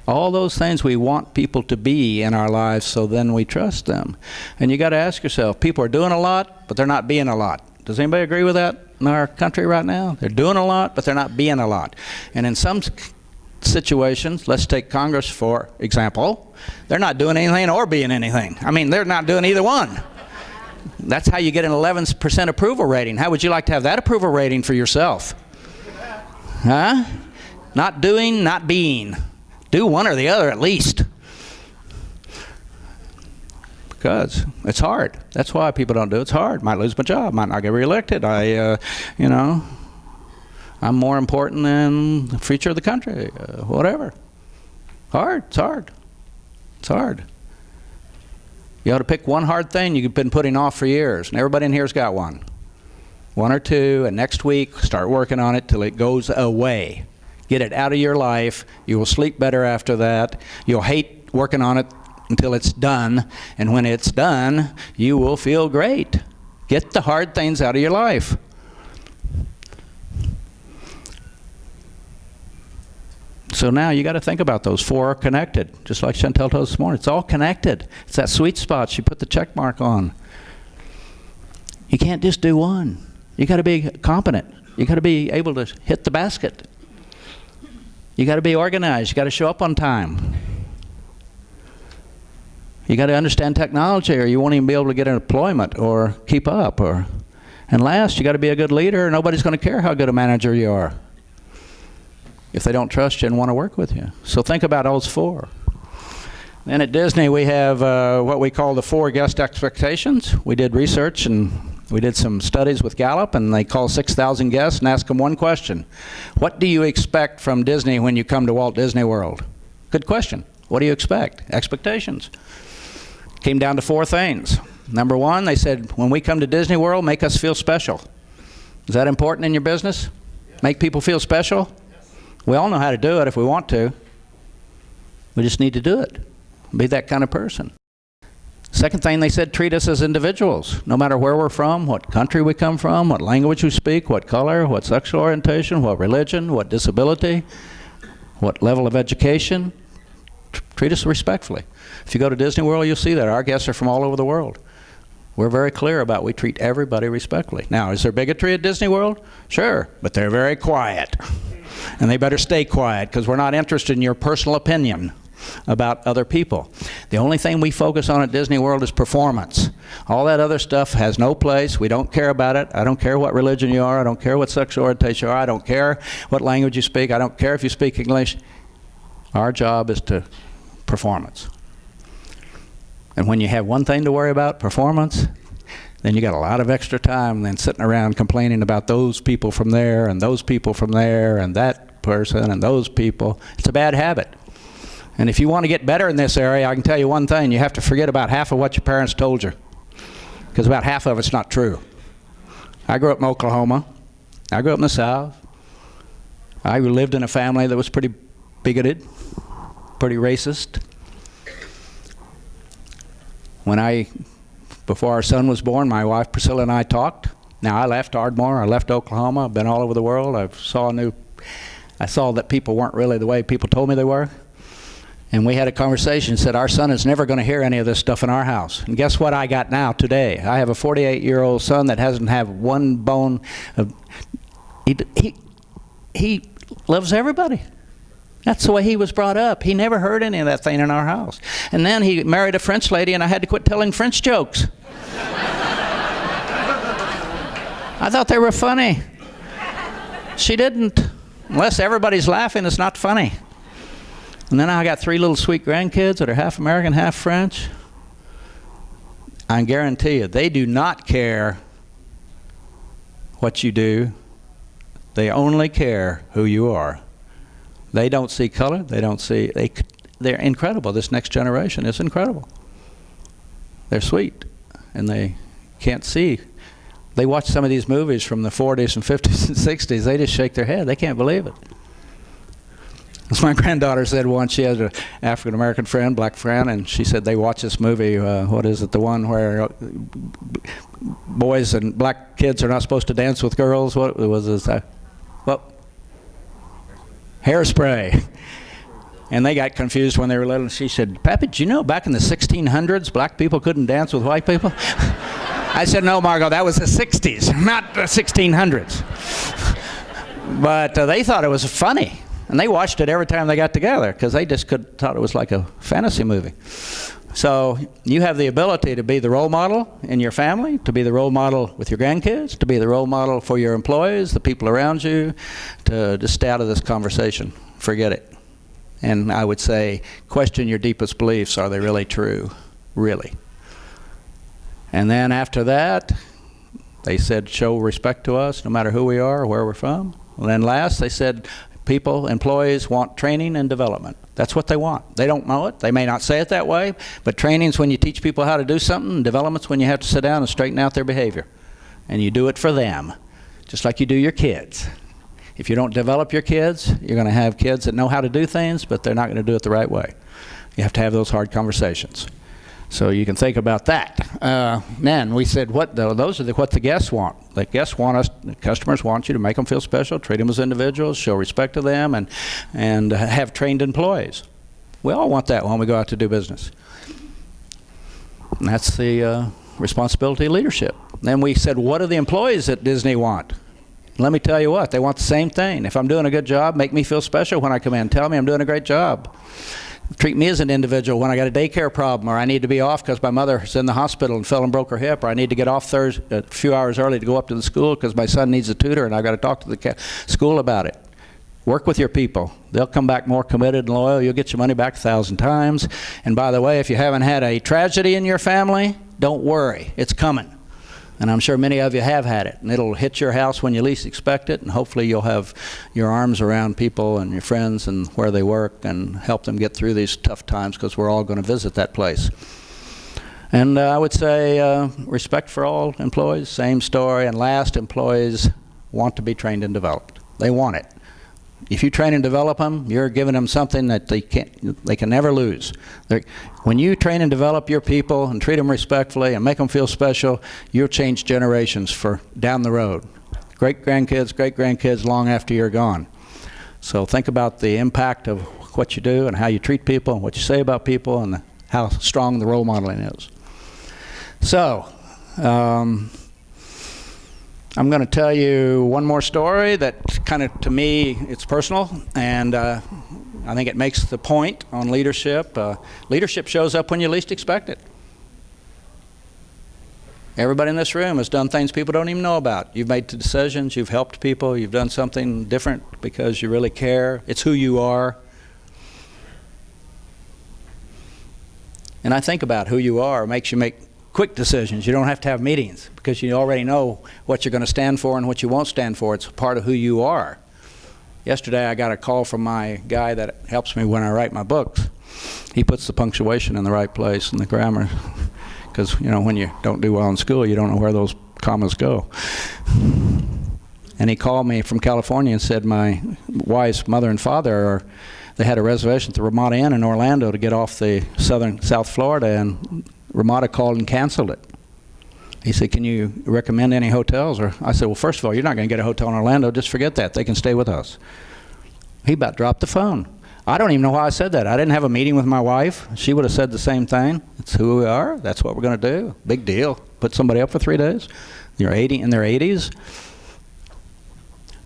All those things we want people to be in our lives, so then we trust them. And you got to ask yourself, people are doing a lot, but they're not being a lot. Does anybody agree with that in our country right now? They're doing a lot, but they're not being a lot. And in some situations, let's take Congress for example, they're not doing anything or being anything. I mean, they're not doing either one. That's how you get an 11% approval rating. How would you like to have that approval rating for yourself? Huh? Not doing, not being. Do one or the other at least. Because it's hard. That's why people don't do it. It's hard. Might lose my job. Might not get reelected. I'm more important than the future of the country. Whatever. Hard. It's hard. It's hard. You ought to pick one hard thing you've been putting off for years. And everybody in here's got one. One or two, and next week start working on it till it goes away. Get it out of your life. You will sleep better after that. You'll hate working on it until it's done. And when it's done, you will feel great. Get the hard things out of your life. So now you got to think about those. 4 are connected. Just like Chantel told us this morning. It's all connected. It's that sweet spot she put the check mark on. You can't just do one. You got to be competent. You got to be able to hit the basket. You got to be organized. You got to show up on time. You got to understand technology, or you won't even be able to get an employment or keep up. And last, you got to be a good leader. Nobody's going to care how good a manager you are if they don't trust you and want to work with you. So think about those 4. Then at Disney, we have what we call the 4 guest expectations. We did research and we did some studies with Gallup, and they call 6,000 guests and ask them one question. What do you expect from Disney when you come to Walt Disney World? Good question. What do you expect? Expectations. Came down to 4 things. Number 1, they said, when we come to Disney World, make us feel special. Is that important in your business? Make people feel special? We all know how to do it if we want to. We just need to do it. Be that kind of person. Second thing they said, treat us as individuals, no matter where we're from, what country we come from, what language we speak, what color, what sexual orientation, what religion, what disability, what level of education. Treat us respectfully. If you go to Disney World, you'll see that. Our guests are from all over the world. We're very clear about we treat everybody respectfully. Now, is there bigotry at Disney World? Sure, but they're very quiet. And they better stay quiet because we're not interested in your personal opinion about other people. The only thing we focus on at Disney World is performance. All that other stuff has no place. We don't care about it. I don't care what religion you are. I don't care what sexual orientation you are. I don't care what language you speak. I don't care if you speak English. Our job is to performance. And when you have one thing to worry about, performance, then you got a lot of extra time than sitting around complaining about those people from there and those people from there and that person and those people. It's a bad habit. And if you want to get better in this area, I can tell you one thing. You have to forget about half of what your parents told you, because about half of it's not true. I grew up in Oklahoma. I grew up in the South. I lived in a family that was pretty bigoted, pretty racist. Before our son was born, my wife Priscilla and I talked. Now, I left Ardmore. I left Oklahoma. I've been all over the world. I saw that people weren't really the way people told me they were. And we had a conversation, said our son is never going to hear any of this stuff in our house. And guess what I got now today? I have a 48-year-old son that hasn't had one bone of, he loves everybody. That's the way he was brought up. He never heard any of that thing in our house. And then he married a French lady, and I had to quit telling French jokes. I thought they were funny. She didn't. Unless everybody's laughing, it's not funny. And then I got 3 little sweet grandkids that are half American, half French. I guarantee you, they do not care what you do. They only care who you are. They don't see color. They don't see. They're incredible. This next generation is incredible. They're sweet, and they can't see. They watch some of these movies from the 40s and 50s and 60s. They just shake their head. They can't believe it. As my granddaughter said once, she has an African-American friend, black friend, and she said they watch this movie, what is it, the one where boys and black kids are not supposed to dance with girls? What was this? Hairspray. And they got confused when they were little. And she said, Pappy, did you know back in the 1600s, black people couldn't dance with white people? I said, no, Margot, that was the 60s, not the 1600s. But they thought it was funny. And they watched it every time they got together because they just thought it was like a fantasy movie. So you have the ability to be the role model in your family, to be the role model with your grandkids, to be the role model for your employees, the people around you, to just stay out of this conversation. Forget it. And I would say, question your deepest beliefs. Are they really true? Really? And then after that, they said, show respect to us no matter who we are or where we're from. And then last, they said, employees want training and development. That's what they want. They don't know it. They may not say it that way, but training's when you teach people how to do something, and development's when you have to sit down and straighten out their behavior. And you do it for them, just like you do your kids. If you don't develop your kids, you're going to have kids that know how to do things, but they're not going to do it the right way. You have to have those hard conversations. So you can think about that. Man, we said those are what the guests want. The guests want us, the customers want you to make them feel special, treat them as individuals, show respect to them, and have trained employees. We all want that when we go out to do business. And that's the responsibility of leadership. Then we said, what do the employees at Disney want? Let me tell you what, they want the same thing. If I'm doing a good job, make me feel special when I come in. Tell me I'm doing a great job. Treat me as an individual when I got a daycare problem, or I need to be off because my mother's in the hospital and fell and broke her hip, or I need to get off Thursday a few hours early to go up to the school because my son needs a tutor and I've got to talk to the school about it. Work with your people. They'll come back more committed and loyal. You'll get your money back 1,000 times. And by the way, if you haven't had a tragedy in your family, don't worry. It's coming. And I'm sure many of you have had it. And it'll hit your house when you least expect it. And hopefully you'll have your arms around people and your friends and where they work and help them get through these tough times, because we're all going to visit that place. And I would say respect for all employees, same story. And last, employees want to be trained and developed. They want it. If you train and develop them, you're giving them something that they can never lose. When you train and develop your people and treat them respectfully and make them feel special, you'll change generations for down the road. Great-grandkids, long after you're gone. So think about the impact of what you do and how you treat people and what you say about people and how strong the role modeling is. So, I'm going to tell you one more story that kind of, to me, it's personal, and I think it makes the point on leadership. Leadership shows up when you least expect it. Everybody in this room has done things people don't even know about. You've made the decisions, you've helped people, you've done something different because you really care. It's who you are. And I think about who you are. It makes you make quick decisions. You don't have to have meetings because you already know what you're going to stand for and what you won't stand for. It's part of who you are. Yesterday I got a call from my guy that helps me when I write my books. He puts the punctuation in the right place and the grammar, because when you don't do well in school, you don't know where those commas go. And he called me from California and said my wife's mother and father they had a reservation at the Ramada Inn in Orlando to get off the South Florida, and Ramada called and canceled it. He said, can you recommend any hotels? I said, well, first of all, you're not going to get a hotel in Orlando. Just forget that. They can stay with us. He about dropped the phone. I don't even know why I said that. I didn't have a meeting with my wife. She would have said the same thing. It's who we are. That's what we're going to do. Big deal. Put somebody up for 3 days. They're in their 80s.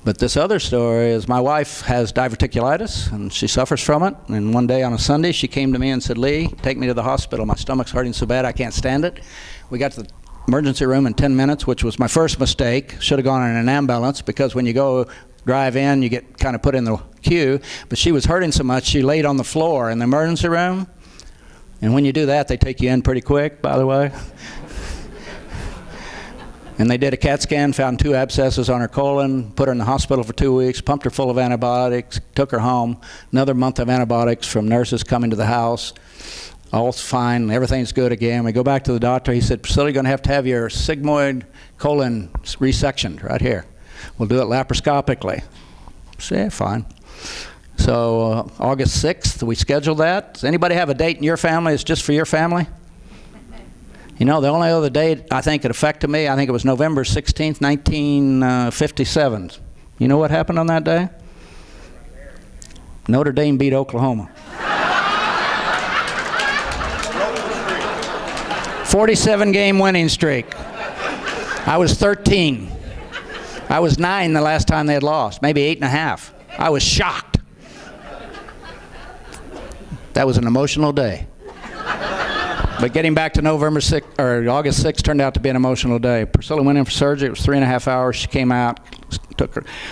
But this other story is my wife has diverticulitis, and she suffers from it. And one day on a Sunday, she came to me and said, Lee, take me to the hospital. My stomach's hurting so bad I can't stand it. We got to the emergency room in 10 minutes, which was my first mistake. Should have gone in an ambulance, because when you go drive in, you get kind of put in the queue. But she was hurting so much, she laid on the floor in the emergency room. And when you do that, they take you in pretty quick, by the way. And they did a CAT scan, found 2 abscesses on her colon, put her in the hospital for 2 weeks, pumped her full of antibiotics, took her home. Another month of antibiotics from nurses coming to the house. All's fine, everything's good again. We go back to the doctor. He said, Priscilla, you're going to have your sigmoid colon resectioned right here. We'll do it laparoscopically. I said, yeah, fine. So August 6th, we scheduled that. Does anybody have a date in your family that's just for your family? The only other date I think it affected me, I think it was November 16th, 1957. You know what happened on that day? Notre Dame beat Oklahoma. 47-game winning streak. I was 13. I was 9 the last time they had lost, maybe 8.5. I was shocked. That was an emotional day. But getting back to August 6th turned out to be an emotional day. Priscilla went in for surgery. It was 3.5 hours. She came out,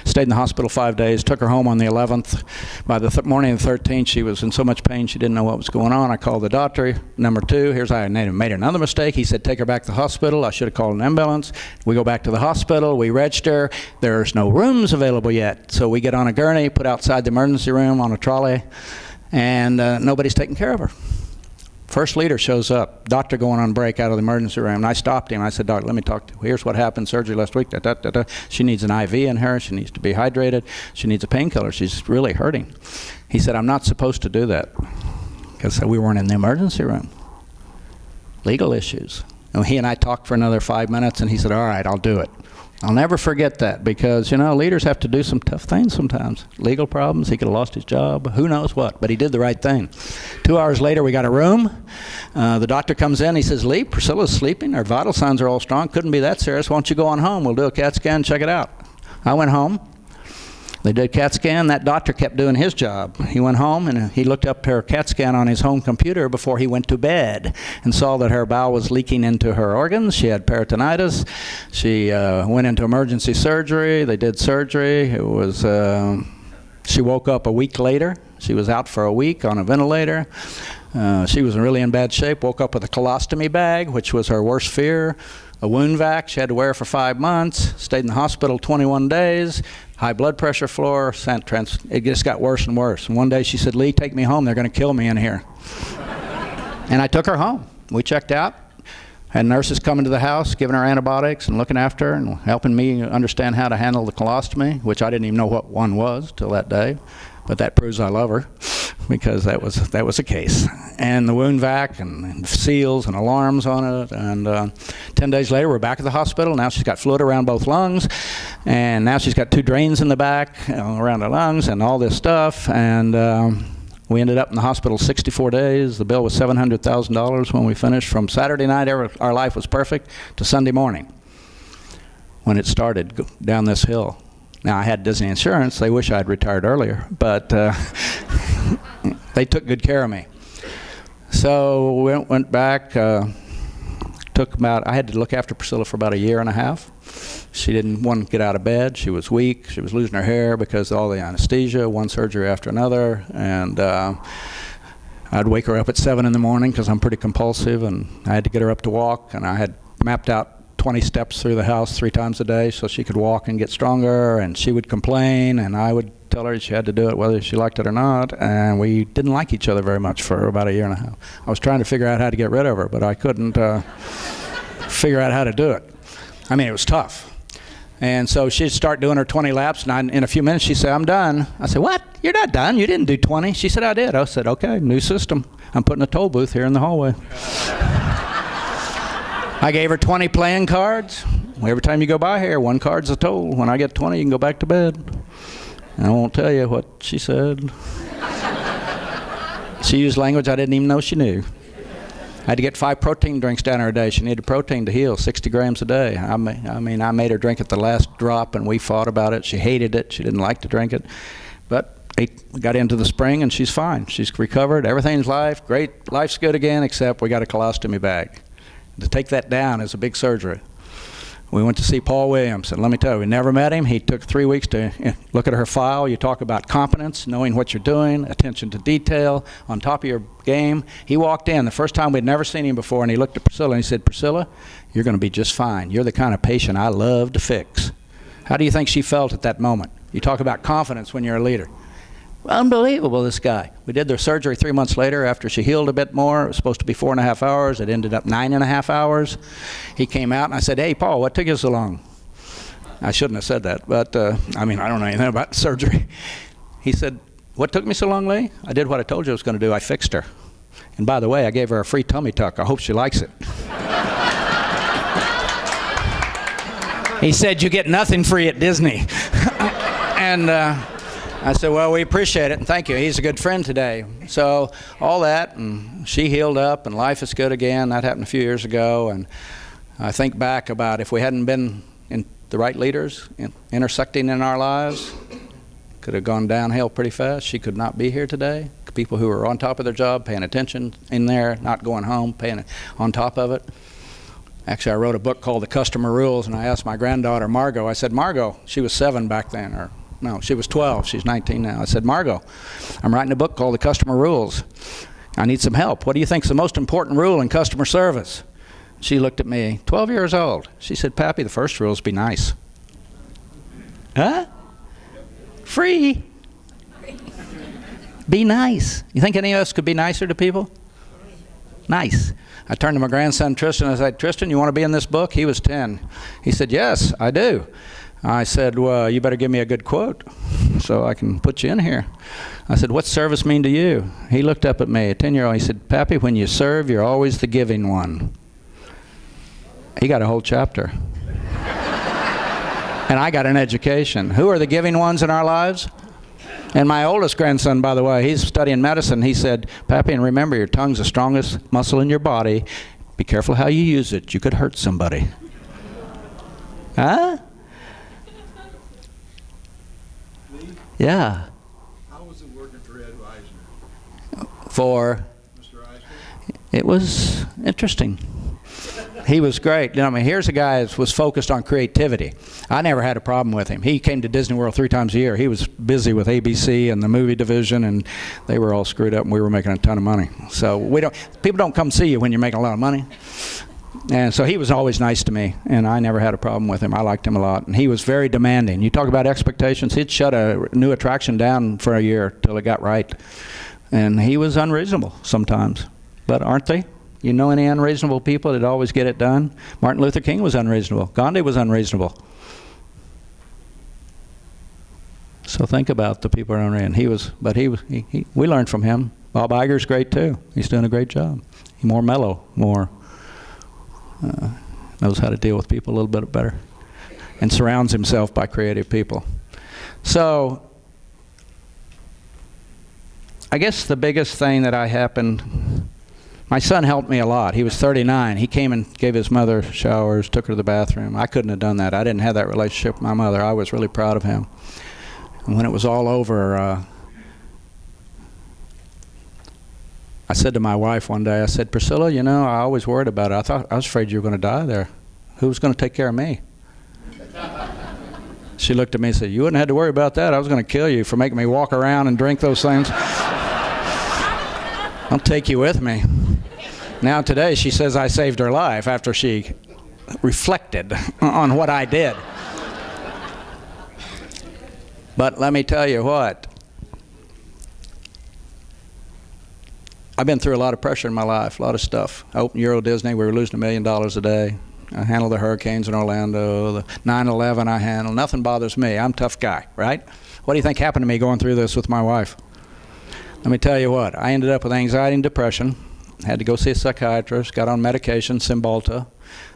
stayed in the hospital 5 days, took her home on the 11th. By the morning of the 13th, she was in so much pain she didn't know what was going on. I called the doctor. Number 2, here's how I made another mistake. He said, take her back to the hospital. I should have called an ambulance. We go back to the hospital. We register. There's no rooms available yet. So we get on a gurney, put outside the emergency room on a trolley, and nobody's taking care of her. First leader shows up, doctor going on break out of the emergency room, and I stopped him. I said, Doc, let me talk to you. Here's what happened, surgery last week. She needs an IV in her. She needs to be hydrated. She needs a painkiller. She's really hurting. He said, I'm not supposed to do that, because we weren't in the emergency room. Legal issues. And he and I talked for another 5 minutes, and he said, all right, I'll do it. I'll never forget that, because, leaders have to do some tough things sometimes. Legal problems, he could have lost his job, who knows what, but he did the right thing. 2 hours later, we got a room. The doctor comes in, he says, Lee, Priscilla's sleeping, her vital signs are all strong, couldn't be that serious, why don't you go on home, we'll do a CAT scan, check it out. I went home. They did a CAT scan. That doctor kept doing his job. He went home and he looked up her CAT scan on his home computer before he went to bed and saw that her bowel was leaking into her organs. She had peritonitis. She went into emergency surgery. They did surgery. It was. She woke up a week later. She was out for a week on a ventilator. She was really in bad shape. Woke up with a colostomy bag, which was her worst fear. A wound vac she had to wear for 5 months. Stayed in the hospital 21 days. High blood pressure floor. It just got worse and worse. And one day she said, Lee, take me home. They're going to kill me in here. And I took her home. We checked out. Had nurses coming to the house, giving her antibiotics and looking after her and helping me understand how to handle the colostomy, which I didn't even know what one was till that day. But that proves I love her, because that was the case. And the wound vac and seals and alarms on it. And 10 days later, we're back at the hospital. Now she's got fluid around both lungs. And now she's got 2 drains in the back around the lungs and all this stuff. And we ended up in the hospital 64 days. The bill was $700,000 when we finished. From Saturday night, our life was perfect, to Sunday morning when it started down this hill. Now, I had Disney insurance. They wish I'd retired earlier, but they took good care of me. So we went back, I had to look after Priscilla for about a year and a half. She didn't want to get out of bed. She was weak. She was losing her hair because of all the anesthesia, one surgery after another. And I'd wake her up at 7 in the morning because I'm pretty compulsive, and I had to get her up to walk. And I had mapped out 20 steps through the house 3 times a day so she could walk and get stronger. And she would complain, and I would tell her she had to do it whether she liked it or not. And we didn't like each other very much for about a year and a half. I was trying to figure out how to get rid of her, but I couldn't figure out how to do it. I mean, it was tough. And so she'd start doing her 20 laps, and in a few minutes she'd say, "I'm done." I said, "What? You're not done? You didn't do 20. She said, "I did." I said, "Okay, new system. I'm putting a toll booth here in the hallway." I gave her 20 playing cards. Every time you go by here, 1 card's a toll. When I get 20, you can go back to bed. And I won't tell you what she said. She used language I didn't even know she knew. I had to get 5 protein drinks down her a day. She needed protein to heal, 60 grams a day. I mean, I made her drink it the last drop, and we fought about it. She hated it. She didn't like to drink it. But we got into the spring, and she's fine. She's recovered. Everything's great. Life's good again, except we got a colostomy bag. To take that down is a big surgery. We went to see Paul Williams, and let me tell you, we never met him. He took 3 weeks to look at her file. You talk about competence, knowing what you're doing, attention to detail, on top of your game. He walked in the first time we'd never seen him before, and he looked at Priscilla and he said, "Priscilla, you're going to be just fine. You're the kind of patient I love to fix." How do you think she felt at that moment? You talk about confidence when you're a leader. Unbelievable, this guy. We did their surgery 3 months later after she healed a bit more. It was supposed to be 4.5 hours. It ended up 9.5 hours. He came out and I said, "Hey, Paul, what took you so long?" I shouldn't have said that, but I mean, I don't know anything about surgery. He said, "What took me so long, Lee? I did what I told you I was going to do. I fixed her. And by the way, I gave her a free tummy tuck. I hope she likes it." He said, "You get nothing free at Disney." And I said, "Well, we appreciate it, and thank you. He's a good friend today." So all that, and she healed up, and life is good again. That happened a few years ago, and I think back about if we hadn't been in the right leaders intersecting in our lives, could have gone downhill pretty fast. She could not be here today. People who were on top of their job, paying attention in there, not going home, paying on top of it. Actually, I wrote a book called The Customer Rules, and I asked my granddaughter, Margot, I said, "Margot," she was 7 back then, or no, she was 12. She's 19 now. I said, "Margot, I'm writing a book called The Customer Rules. I need some help. What do you think is the most important rule in customer service?" She looked at me, 12 years old. She said, "Pappy, the first rule is be nice." Huh? Free. Be nice. You think any of us could be nicer to people? Nice. I turned to my grandson, Tristan, and I said, "Tristan, you want to be in this book?" He was 10. He said, "Yes, I do." I said, "Well, you better give me a good quote so I can put you in here." I said, "What's service mean to you?" He looked up at me, a 10-year-old. He said, "Pappy, when you serve, you're always the giving one." He got a whole chapter. And I got an education. Who are the giving ones in our lives? And my oldest grandson, by the way, he's studying medicine. He said, "Pappy, and remember, your tongue's the strongest muscle in your body. Be careful how you use it. You could hurt somebody." Huh? Yeah.
How was it working for Ed Reisner?
For?
Mr. Reisner?
It was interesting. He was great. You know, I mean, here's a guy that was focused on creativity. I never had a problem with him. He came to Disney World 3 times a year. He was busy with ABC and the movie division, and they were all screwed up, and we were making a ton of money. So people don't come see you when you're making a lot of money. And so he was always nice to me, and I never had a problem with him. I liked him a lot, and he was very demanding. You talk about expectations. He'd shut a new attraction down for a year till it got right, and he was unreasonable sometimes. But aren't they? You know any unreasonable people that always get it done? Martin Luther King was unreasonable. Gandhi was unreasonable. So think about the people around him. We learned from him. Bob Iger's great too. He's doing a great job. He's more mellow, more knows how to deal with people a little bit better, and surrounds himself by creative people. So I guess the biggest thing that happened, my son helped me a lot. He was 39. He came and gave his mother showers, took her to the bathroom. I couldn't have done that. I didn't have that relationship with my mother. I was really proud of him. And when it was all over, I said to my wife one day, I said, Priscilla, you know, I always worried about it. I was afraid you were going to die there. Who was going to take care of me? She looked at me and said, you wouldn't have to worry about that. I was going to kill you for making me walk around and drink those things. I'll take you with me. Now today she says I saved her life after she reflected on what I did. But let me tell you what. I've been through a lot of pressure in my life, a lot of stuff. I opened Euro Disney. We were losing $1 million a day. I handled the hurricanes in Orlando, the 9/11 I handled. Nothing bothers me. I'm a tough guy, right? What do you think happened to me going through this with my wife? Let me tell you what. I ended up with anxiety and depression. Had to go see a psychiatrist. Got on medication, Cymbalta.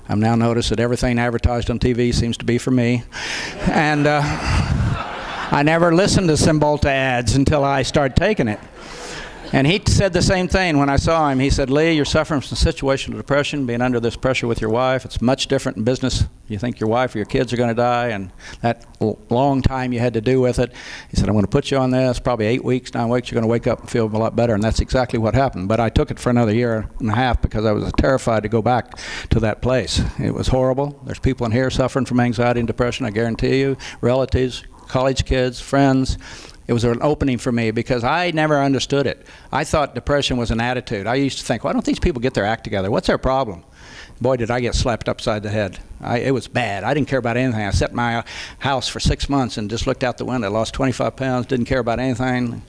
I've now noticed that everything advertised on TV seems to be for me. And I never listened to Cymbalta ads until I started taking it. And he said the same thing when I saw him. He said, Lee, you're suffering from situational depression, being under this pressure with your wife. It's much different in business. You think your wife or your kids are going to die, and that long time you had to do with it. He said, I'm going to put you on this, probably 8 weeks, 9 weeks, you're going to wake up and feel a lot better. And that's exactly what happened. But I took it for another year and a half because I was terrified to go back to that place. It was horrible. There's people in here suffering from anxiety and depression, I guarantee you, relatives, college kids, friends. It was an opening for me because I never understood it. I thought depression was an attitude. I used to think, why don't these people get their act together? What's their problem? Boy, did I get slapped upside the head. It was bad. I didn't care about anything. I sat in my house for 6 months and just looked out the window. Lost 25 pounds, didn't care about anything.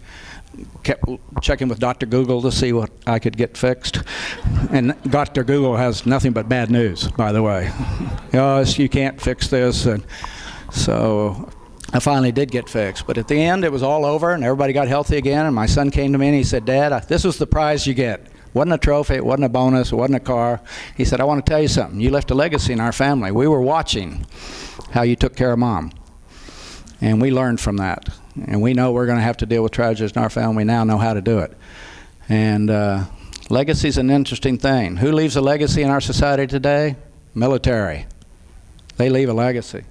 Kept checking with Dr. Google to see what I could get fixed. And Dr. Google has nothing but bad news, by the way. Yes, you can't fix this. And so I finally did get fixed, but at the end it was all over and everybody got healthy again, and my son came to me and he said, Dad, this was the prize you get. It wasn't a trophy, it wasn't a bonus, it wasn't a car. He said, I want to tell you something. You left a legacy in our family. We were watching how you took care of Mom, and we learned from that. And we know we're going to have to deal with tragedies in our family. We now know how to do it. And legacy is an interesting thing. Who leaves a legacy in our society today? Military. They leave a legacy.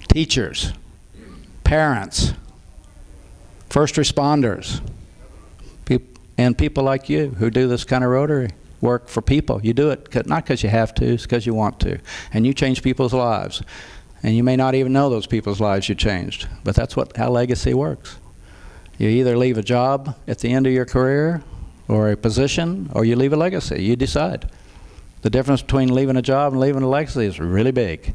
Teachers, parents, first responders, and people like you who do this kind of Rotary work for people. You do it not because you have to, it's because you want to. And you change people's lives. And you may not even know those people's lives you changed. But that's how legacy works. You either leave a job at the end of your career or a position, or you leave a legacy. You decide. The difference between leaving a job and leaving a legacy is really big.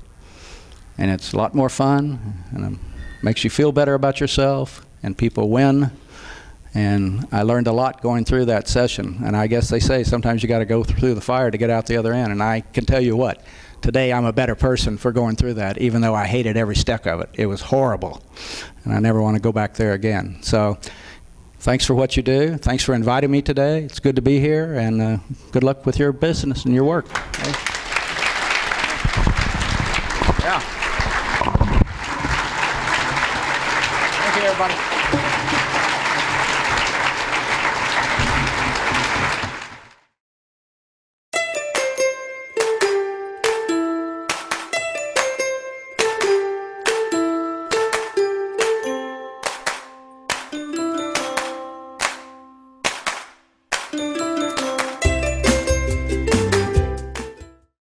And it's a lot more fun, and it makes you feel better about yourself, and people win. And I learned a lot going through that session. And I guess they say sometimes you got to go through the fire to get out the other end. And I can tell you what, today I'm a better person for going through that, even though I hated every step of it. It was horrible, and I never want to go back there again. So thanks for what you do. Thanks for inviting me today. It's good to be here, and good luck with your business and your work. Okay? Yeah. Thank you, everybody.